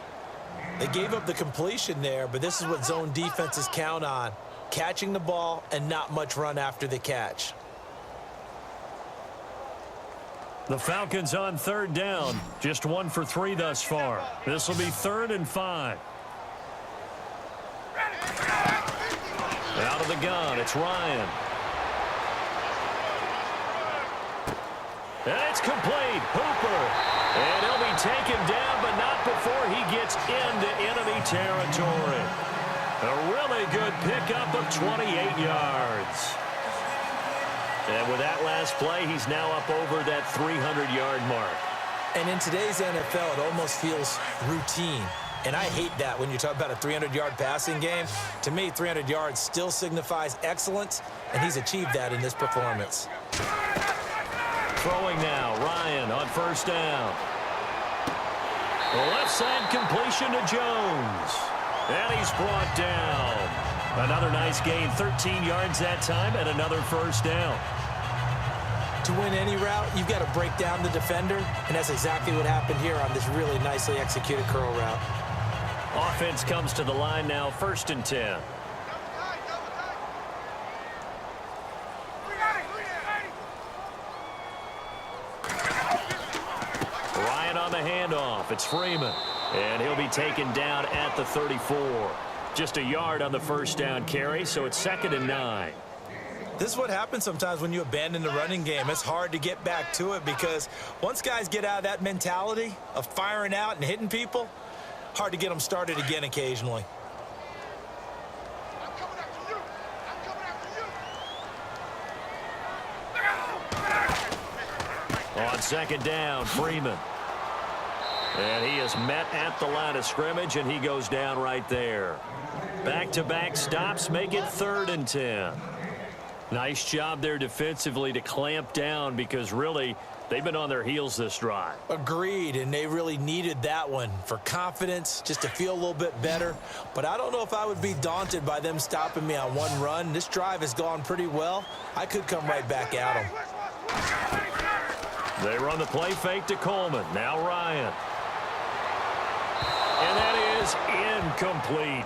They gave up the completion there, but this is what zone defenses count on. Catching the ball and not much run after the catch. The Falcons on third down. Just 1 for 3 thus far. This will be 3rd and 5. Out of the gun, it's Ryan. And it's complete. Hooper. And he'll be taken down, but not before he gets into enemy territory. A really good pickup of 28 yards. And with that last play, he's now up over that 300-yard mark. And in today's NFL, it almost feels routine. And I hate that when you talk about a 300-yard passing game. To me, 300 yards still signifies excellence, and he's achieved that in this performance. Throwing now, Ryan on first down. The left side completion to Jones. And he's brought down. Another nice gain, 13 yards that time, and another first down. To win any route, you've got to break down the defender, and that's exactly what happened here on this really nicely executed curl route. Offense comes to the line now, 1st and 10. Ryan on the handoff. It's Freeman. And he'll be taken down at the 34. Just a yard on the first down carry, so it's 2nd and 9. This is what happens sometimes when you abandon the running game. It's hard to get back to it because once guys get out of that mentality of firing out and hitting people, hard to get them started again occasionally. second down, Freeman. And he is met at the line of scrimmage, and he goes down right there. Back-to-back stops make it 3rd and 10. Nice job there defensively to clamp down because really they've been on their heels this drive. Agreed, and they really needed that one for confidence, just to feel a little bit better. But I don't know if I would be daunted by them stopping me on one run. This drive has gone pretty well. I could come right back at them. They run the play fake to Coleman. Now Ryan. And that is incomplete.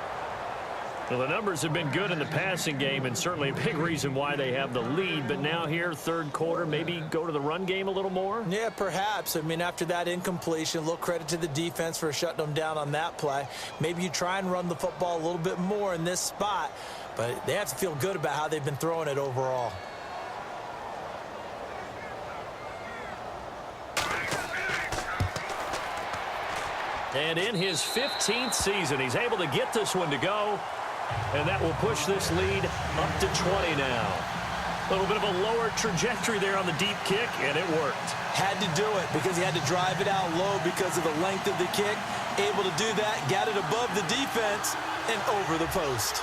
Well, the numbers have been good in the passing game and certainly a big reason why they have the lead. But now here, 3rd quarter, maybe go to the run game a little more? Yeah, perhaps. I mean, after that incompletion, a little credit to the defense for shutting them down on that play. Maybe you try and run the football a little bit more in this spot. But they have to feel good about how they've been throwing it overall. And in his 15th season, he's able to get this one to go. And that will push this lead up to 20 now. A little bit of a lower trajectory there on the deep kick, and it worked. Had to do it because he had to drive it out low because of the length of the kick. Able to do that, got it above the defense and over the post.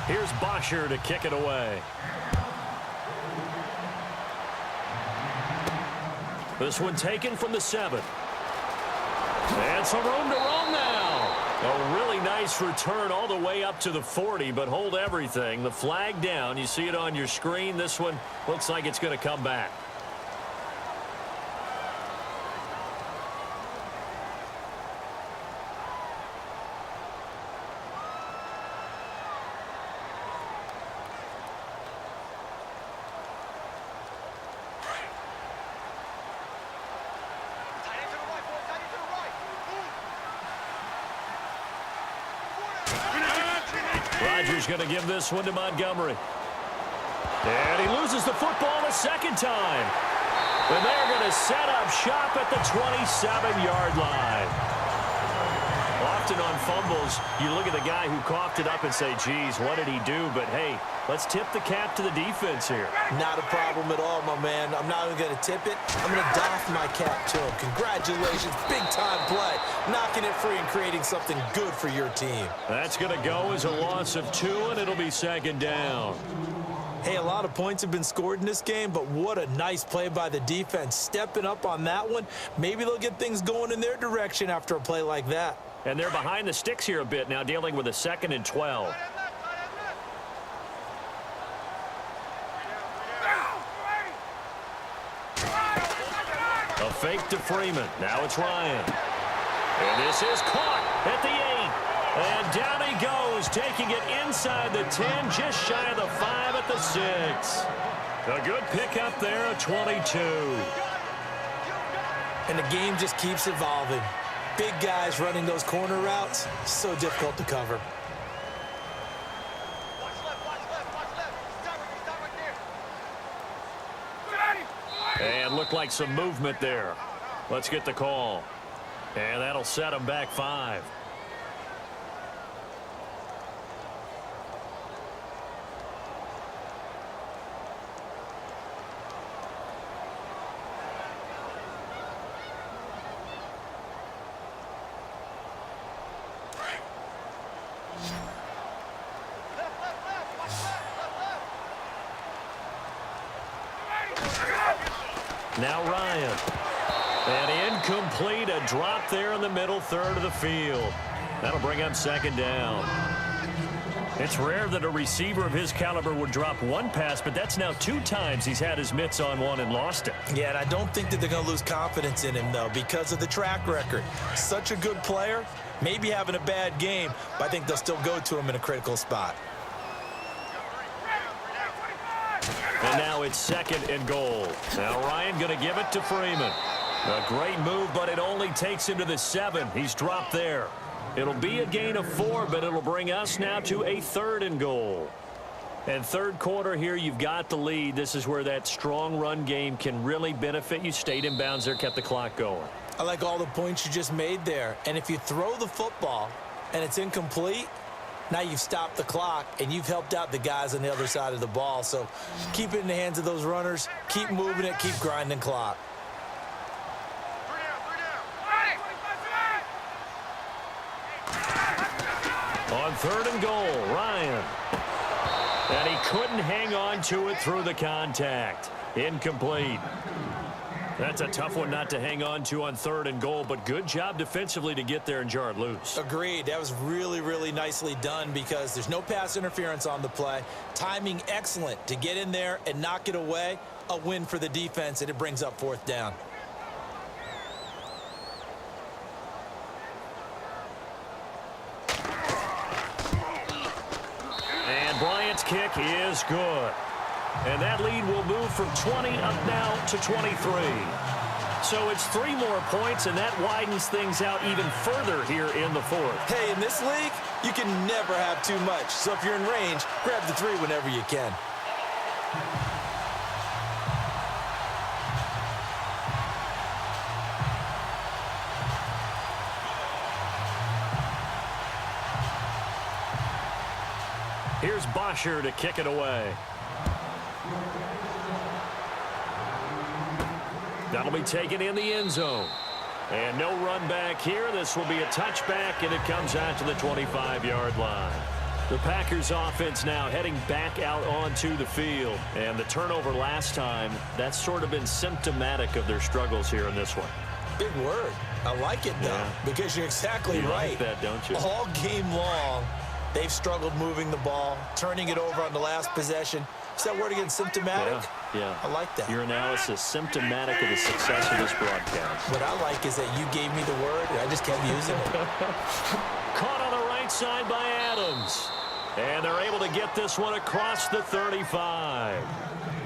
Here's Bosher to kick it away. This one taken from the 7. And some room to roam now. A really nice return all the way up to the 40, but hold everything. The flag down. You see it on your screen. This one looks like it's going to come back. Rodgers going to give this one to Montgomery. And he loses the football a second time. And they're going to set up shop at the 27-yard line. Often on fumbles, you look at the guy who coughed it up and say, geez, what did he do? But, hey, let's tip the cap to the defense here. Not a problem at all, my man. I'm not even going to tip it. I'm going to doff my cap to him. Congratulations. Big-time play. Knocking it free and creating something good for your team. That's going to go as a loss of 2, and it'll be second down. Hey, a lot of points have been scored in this game, but what a nice play by the defense. Stepping up on that one. Maybe they'll get things going in their direction after a play like that. And they're behind the sticks here a bit now, dealing with a 2nd and 12. A fake to Freeman. Now it's Ryan. And this is caught at the 8. And down he goes, taking it inside the 10, just shy of the 5 at the 6. A good pickup there, a 22. And the game just keeps evolving. Big guys running those corner routes, so difficult to cover. And looked like some movement there. Let's get the call. And that'll set them back 5. Now Ryan. And incomplete, a drop there in the middle third of the field. That'll bring up second down. It's rare that a receiver of his caliber would drop one pass, but that's now 2 times he's had his mitts on one and lost it. Yeah, and I don't think that they're going to lose confidence in him, though, because of the track record. Such a good player, maybe having a bad game, but I think they'll still go to him in a critical spot. And now it's 2nd and goal. Now Ryan going to give it to Freeman. A great move, but it only takes him to the 7. He's dropped there. It'll be a gain of 4, but it'll bring us now to a 3rd and goal. And third quarter here, you've got the lead. This is where that strong run game can really benefit you. Stayed in bounds there, kept the clock going. I like all the points you just made there. And if you throw the football and it's incomplete, now you've stopped the clock and you've helped out the guys on the other side of the ball. So keep it in the hands of those runners. Keep moving it. Keep grinding clock. On 3rd and goal, Ryan. And he couldn't hang on to it through the contact. Incomplete. That's a tough one not to hang on to on 3rd and goal, but good job defensively to get there and jar it loose. Agreed. That was really, really nicely done because there's no pass interference on the play. Timing excellent to get in there and knock it away. A win for the defense, and it brings up 4th down. And Bryant's kick is good. And that lead will move from 20 up now to 23. So it's 3 more points, and that widens things out even further here in the 4th. Hey, in this league, you can never have too much. So if you're in range, grab the 3 whenever you can. Here's Bosher to kick it away. That'll be taken in the end zone. And no run back here. This will be a touchback, and it comes out to the 25-yard line. The Packers offense now heading back out onto the field. And the turnover last time, that's sort of been symptomatic of their struggles here in this one. Big word. I like it, though, because you're exactly right. You like that, don't you? All game long, they've struggled moving the ball, turning it over on the last possession. Is that word again, symptomatic? Yeah. I like that. Your analysis, symptomatic of the success of this broadcast. What I like is that you gave me the word, and I just kept using it. Caught on the right side by Adams. And they're able to get this one across the 35.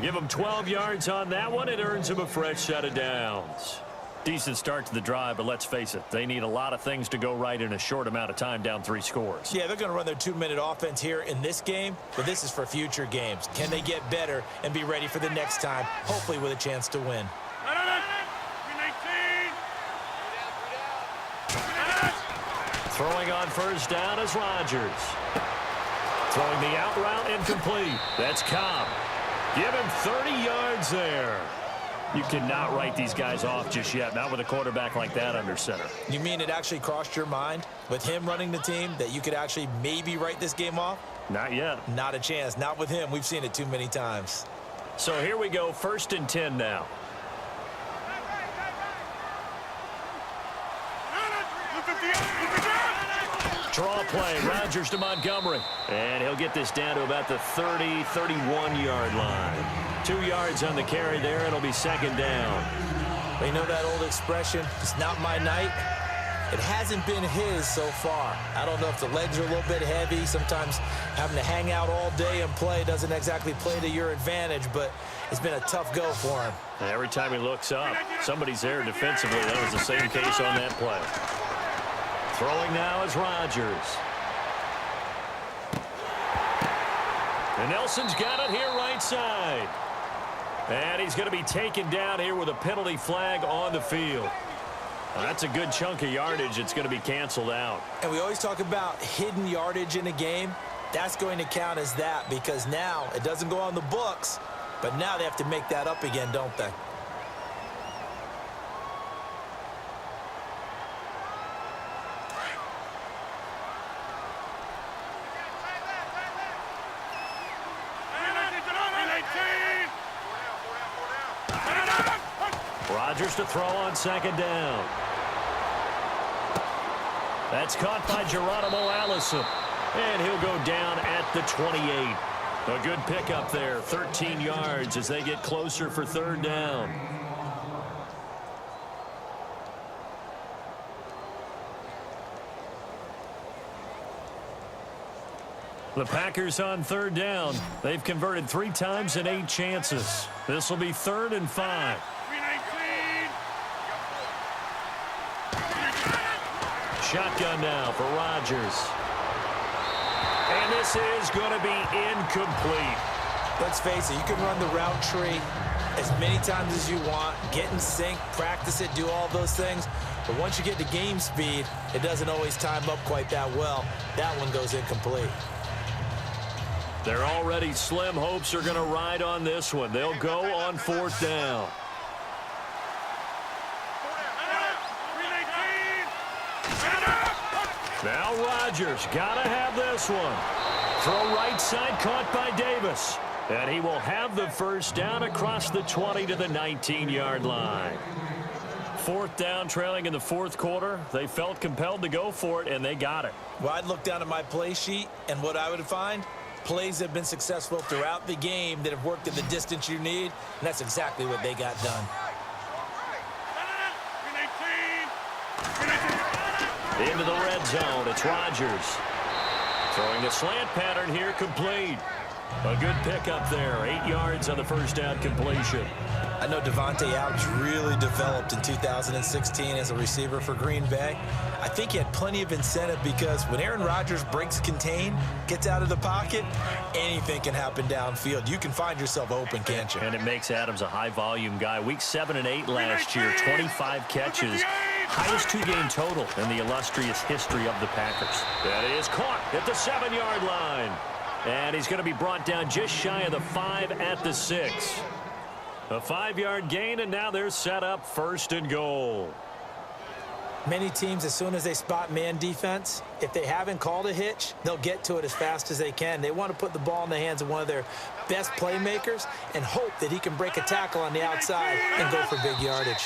Give them 12 yards on that one. It earns them a fresh set of downs. Decent start to the drive, but let's face it, they need a lot of things to go right in a short amount of time, down 3 scores. Yeah, they're going to run their 2-minute offense here in this game, but this is for future games. Can they get better and be ready for the next time, hopefully with a chance to win? Throwing on 1st down is Rodgers. Throwing the out route incomplete. That's Cobb. Give him 30 yards there. You cannot write these guys off just yet, not with a quarterback like that under center. You mean it actually crossed your mind with him running the team that you could actually maybe write this game off? Not yet. Not a chance. Not with him. We've seen it too many times. So here we go, 1st and 10 now. Draw play, Rodgers to Montgomery. And he'll get this down to about the 30, 31-yard line. 2 yards on the carry there. It'll be 2nd down. Well, you know that old expression, it's not my night? It hasn't been his so far. I don't know if the legs are a little bit heavy. Sometimes having to hang out all day and play doesn't exactly play to your advantage, but it's been a tough go for him. Every time he looks up, somebody's there defensively. That was the same case on that play. Throwing now is Rodgers. And Nelson's got it here right side. And he's going to be taken down here with a penalty flag on the field. That's a good chunk of yardage. It's going to be canceled out. And we always talk about hidden yardage in a game. That's going to count as that because now it doesn't go on the books, but now they have to make that up again, don't they? Rodgers to throw on 2nd down. That's caught by Geronimo Allison. And he'll go down at the 28. A good pickup there, 13 yards as they get closer for 3rd down. The Packers on 3rd down. They've converted 3 times in 8 chances. This will be 3rd and 5. Shotgun now for Rodgers. And this is going to be incomplete. Let's face it, you can run the route tree as many times as you want, get in sync, practice it, do all those things. But once you get to game speed, it doesn't always time up quite that well. That one goes incomplete. Their already slim hopes are going to ride on this one. They'll go on 4th down. Now Rodgers got to have this one. Throw right side caught by Davis. And he will have the first down across the 20 to the 19-yard line. 4th down, trailing in the 4th quarter. They felt compelled to go for it, and they got it. Well, I'd look down at my play sheet, and what I would find, plays have been successful throughout the game that have worked at the distance you need, and that's exactly what they got done. Into the red zone, it's Rodgers. Throwing a slant pattern here, complete. A good pickup there, 8 yards on the first down completion. I know Devontae Adams really developed in 2016 as a receiver for Green Bay. I think he had plenty of incentive because when Aaron Rodgers breaks contain, gets out of the pocket, anything can happen downfield. You can find yourself open, can't you? And it makes Adams a high-volume guy. Week 7 and 8 last year, 25 catches. Highest 2-game total in the illustrious history of the Packers. That is caught at the 7-yard line. And he's going to be brought down just shy of the 5 at the 6. A 5-yard gain, and now they're set up 1st and goal. Many teams, as soon as they spot man defense, if they haven't called a hitch, they'll get to it as fast as they can. They want to put the ball in the hands of one of their best playmakers and hope that he can break a tackle on the outside and go for big yardage.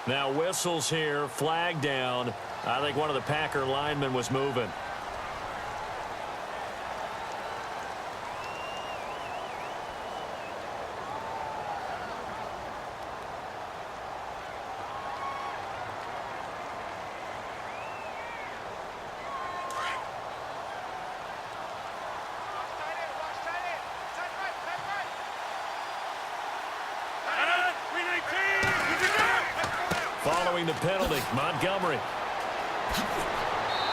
Now whistles here, flag down. I think one of the Packer linemen was moving. Following the penalty, Montgomery.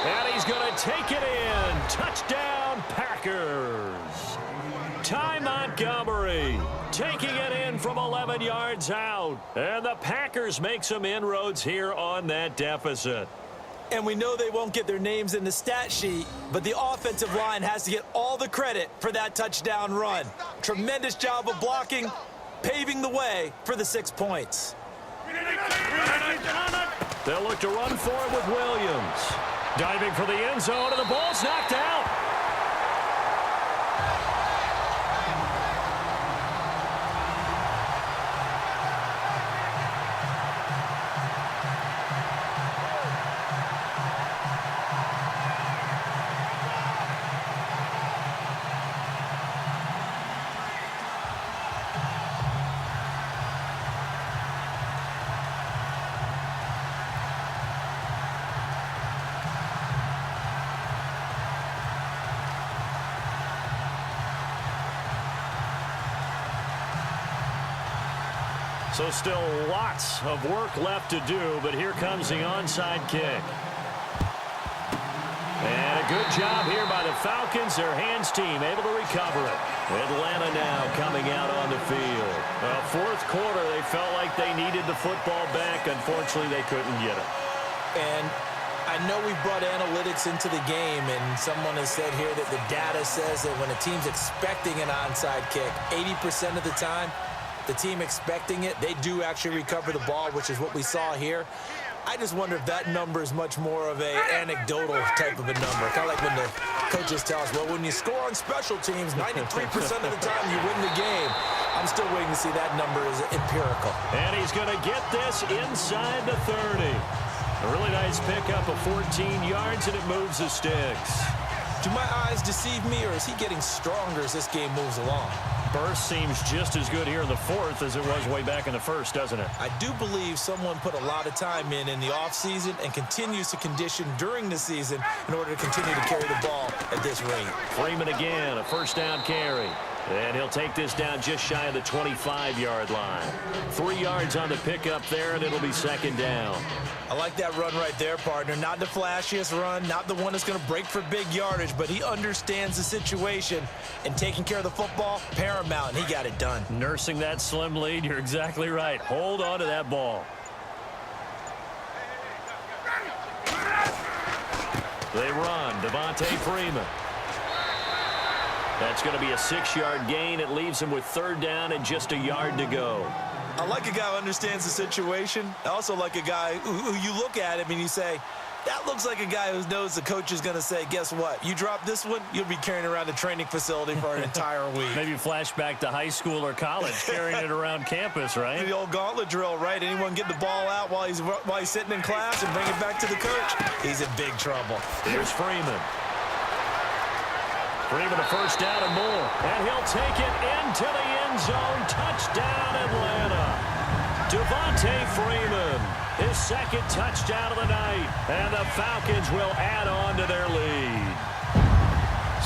And he's going to take it in. Touchdown, Packers. Ty Montgomery taking it in from 11 yards out. And the Packers make some inroads here on that deficit. And we know they won't get their names in the stat sheet, but the offensive line has to get all the credit for that touchdown run. Tremendous job of blocking, paving the way for the 6 points. They'll look to run for it with Williams. Diving for the end zone, and the ball's knocked out. So still lots of work left to do, but here comes the onside kick. And a good job here by the Falcons, their hands team, able to recover it. Atlanta now coming out on the field. 4th quarter, they felt like they needed the football back. Unfortunately, they couldn't get it. And I know we brought analytics into the game, and someone has said here that the data says that when a team's expecting an onside kick, 80% of the time, the team expecting it, they do actually recover the ball, which is what we saw here. I just wonder if that number is much more of a anecdotal type of a number. Kind of like when the coaches tell us, well, when you score on special teams, 93% of the time you win the game. I'm still waiting to see that number is empirical. And he's going to get this inside the 30. A really nice pickup of 14 yards, and it moves the sticks. Do my eyes deceive me, or is he getting stronger as this game moves along? Burst seems just as good here in the 4th as it was way back in the 1st, doesn't it? I do believe someone put a lot of time in the offseason and continues to condition during the season in order to continue to carry the ball at this rate. Freeman again, a first down carry. And he'll take this down just shy of the 25-yard line. 3 yards on the pickup there, and it'll be second down. I like that run right there, partner. Not the flashiest run, not the one that's going to break for big yardage, but he understands the situation, and taking care of the football, paramount, and he got it done. Nursing that slim lead, you're exactly right. Hold on to that ball. They run, Devontae Freeman. That's going to be a 6-yard gain. It leaves him with third down and just a yard to go. I like a guy who understands the situation. I also like a guy who you look at him and you say, that looks like a guy who knows the coach is going to say, guess what? You drop this one, you'll be carrying around the training facility for an entire week. Maybe flashback to high school or college, carrying it around campus, right? The old gauntlet drill, right? Anyone get the ball out while he's sitting in class and bring it back to the coach? He's in big trouble. Here's Freeman. Freeman a first down and more. And he'll take it into the end zone. Touchdown, Atlanta. Devontae Freeman, his second touchdown of the night. And the Falcons will add on to their lead.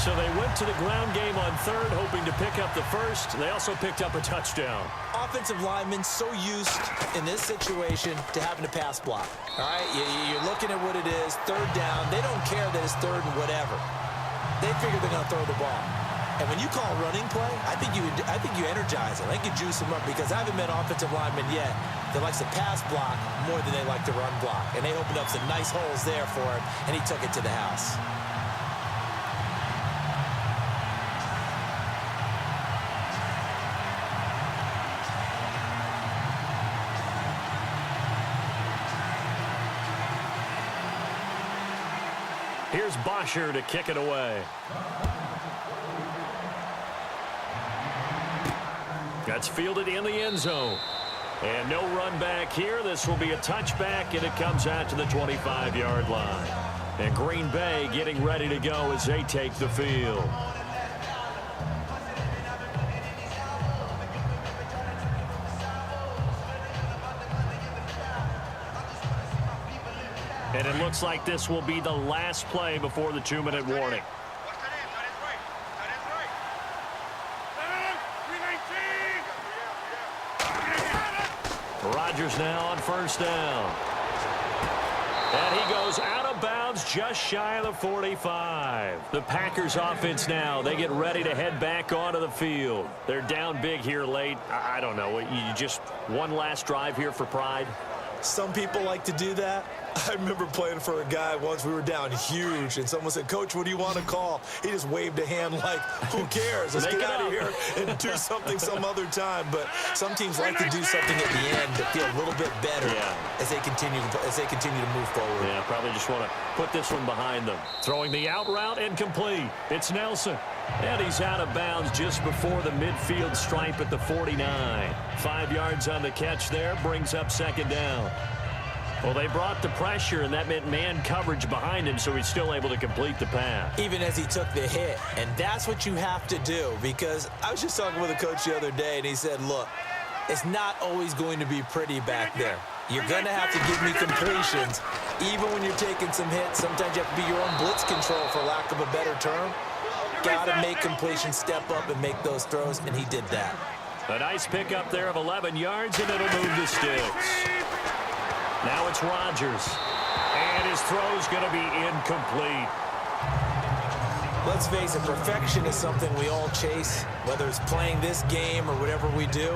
So they went to the ground game on third, hoping to pick up the first. They also picked up a touchdown. Offensive linemen so used in this situation to having to pass block. All right, you're looking at what it is, third down. They don't care that it's third and whatever. They figure they're going to throw the ball. And when you call running play, I think you energize them. I think you juice them up because I haven't met offensive linemen yet that likes to pass block more than they like to run block. And they opened up some nice holes there for him, and he took it to the house. Here's Bosher to kick it away. That's fielded in the end zone. And no run back here. This will be a touchback, and it comes out to the 25-yard line. And Green Bay getting ready to go as they take the field. And it looks like this will be the last play before the 2-minute warning. Rodgers now on first down. And he goes out of bounds just shy of the 45. The Packers offense now, they get ready to head back onto the field. They're down big here late. I don't know. You just one last drive here for pride? Some people like to do that. I remember playing for a guy once. We were down huge, and someone said, Coach, what do you want to call? He just waved a hand like, who cares? Let's get out of here and do something some other time. But some teams like to do something at the end to feel a little bit better as they continue to move forward. Yeah, probably just want to put this one behind them. Throwing the out route incomplete. It's Nelson. And he's out of bounds just before the midfield stripe at the 49. 5 yards on the catch there, brings up second down. Well, they brought the pressure, and that meant man coverage behind him, so he's still able to complete the pass. Even as he took the hit, and that's what you have to do, because I was just talking with a coach the other day, and he said, look, it's not always going to be pretty back there. You're going to have to give me completions, even when you're taking some hits. Sometimes you have to be your own blitz control, for lack of a better term. Got to make completions, step up, and make those throws, and he did that. A nice pickup there of 11 yards, and it'll move the sticks. Now it's Rodgers, and his throw's going to be incomplete. Let's face it, perfection is something we all chase, whether it's playing this game or whatever we do.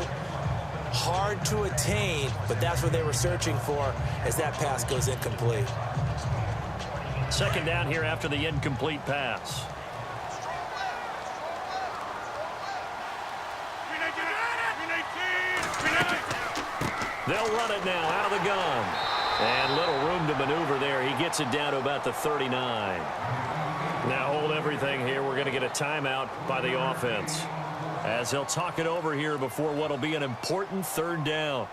Hard to attain, but that's what they were searching for as that pass goes incomplete. Second down here after the incomplete pass. They'll run it now out of the gun. And little room to maneuver there. He gets it down to about the 39. Now hold everything here. We're going to get a timeout by the offense, as they'll talk it over here before what will be an important third down.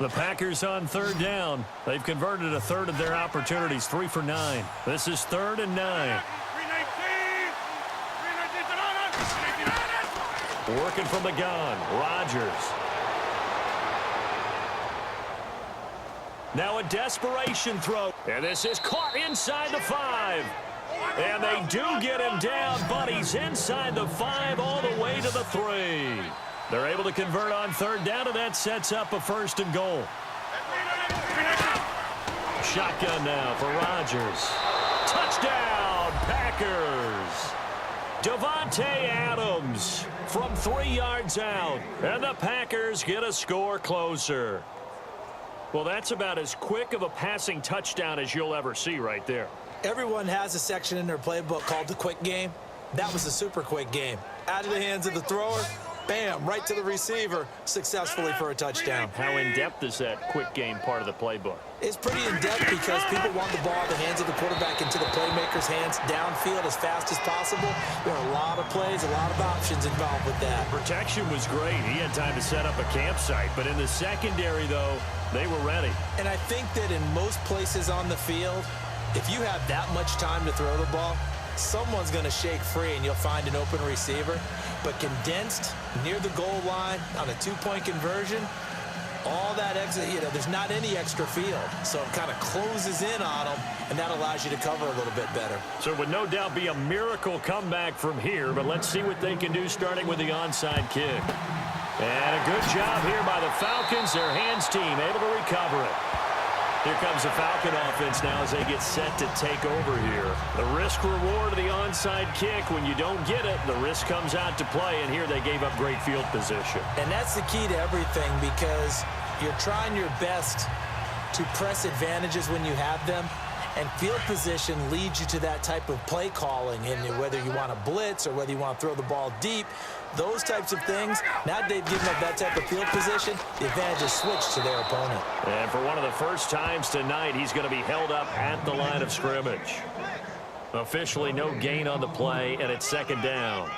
The Packers on third down. They've converted a third of their opportunities, 3 for 9. This is 3rd and 9. Working from the gun, Rodgers. Now a desperation throw. And this is caught inside the 5. And they do get him down, but he's inside the 5 all the way to the 3. They're able to convert on third down, and that sets up a 1st and goal. Shotgun now for Rodgers. Touchdown, Packers. Davante Adams from 3 yards out, and the Packers get a score closer. Well, that's about as quick of a passing touchdown as you'll ever see right there. Everyone has a section in their playbook called the quick game. That was a super quick game. Out of the hands of the thrower, bam, right to the receiver, successfully for a touchdown. How in-depth is that quick game part of the playbook? It's pretty in-depth because people want the ball in the hands of the quarterback into the playmaker's hands downfield as fast as possible. There are a lot of plays, a lot of options involved with that. Protection was great. He had time to set up a campsite, but in the secondary, though, they were ready. And I think that in most places on the field, if you have that much time to throw the ball, someone's going to shake free and you'll find an open receiver. But condensed near the goal line on a 2-point conversion, all that exit, there's not any extra field. So it kind of closes in on them, and that allows you to cover a little bit better. So it would no doubt be a miracle comeback from here, but let's see what they can do starting with the onside kick. And a good job here by the Falcons. Their hands team able to recover it. Here comes the Falcon offense now as they get set to take over here. The risk-reward of the onside kick, when you don't get it, the risk comes out to play, and here they gave up great field position. And that's the key to everything because you're trying your best to press advantages when you have them, and field position leads you to that type of play calling, and whether you want to blitz or whether you want to throw the ball deep, those types of things, now they've given up that type of field position, the advantage is switched to their opponent. And for one of the first times tonight, he's going to be held up at the line of scrimmage. Officially no gain on the play, and it's 2nd down.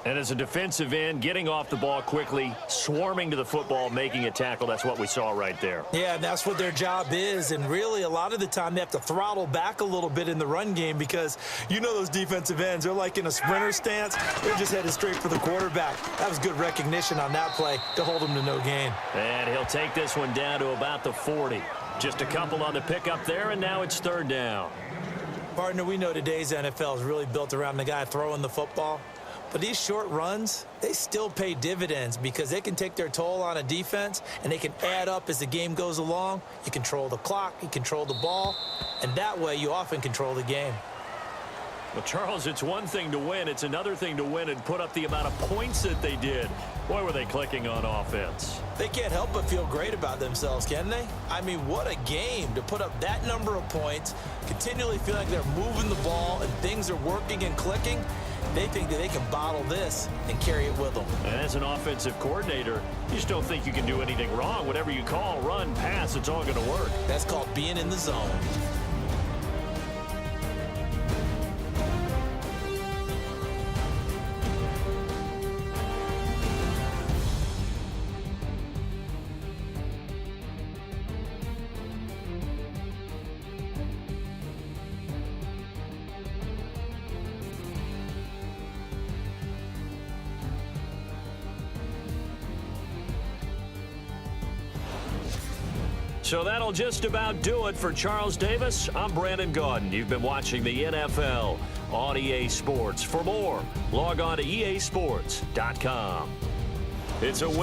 And as a defensive end, getting off the ball quickly, swarming to the football, making a tackle, that's what we saw right there. Yeah, that's what their job is, and really a lot of the time they have to throttle back a little bit in the run game because those defensive ends, they're like in a sprinter stance. They're just headed straight for the quarterback. That was good recognition on that play to hold him to no gain. And he'll take this one down to about the 40. Just a couple on the pickup there, and now it's 3rd down. Partner, we know today's NFL is really built around the guy throwing the football. But these short runs, they still pay dividends because they can take their toll on a defense and they can add up as the game goes along. You control the clock, you control the ball, and that way you often control the game. Well, Charles, it's one thing to win. It's another thing to win and put up the amount of points that they did. Boy, were they clicking on offense. They can't help but feel great about themselves, can they? I mean, what a game to put up that number of points, continually feel like they're moving the ball and things are working and clicking. They think that they can bottle this and carry it with them. And as an offensive coordinator, you just don't think you can do anything wrong. Whatever you call, run, pass, it's all going to work. That's called being in the zone. So that'll just about do it for Charles Davis. I'm Brandon Gaudin. You've been watching the NFL on EA Sports. For more, log on to easports.com. It's a win.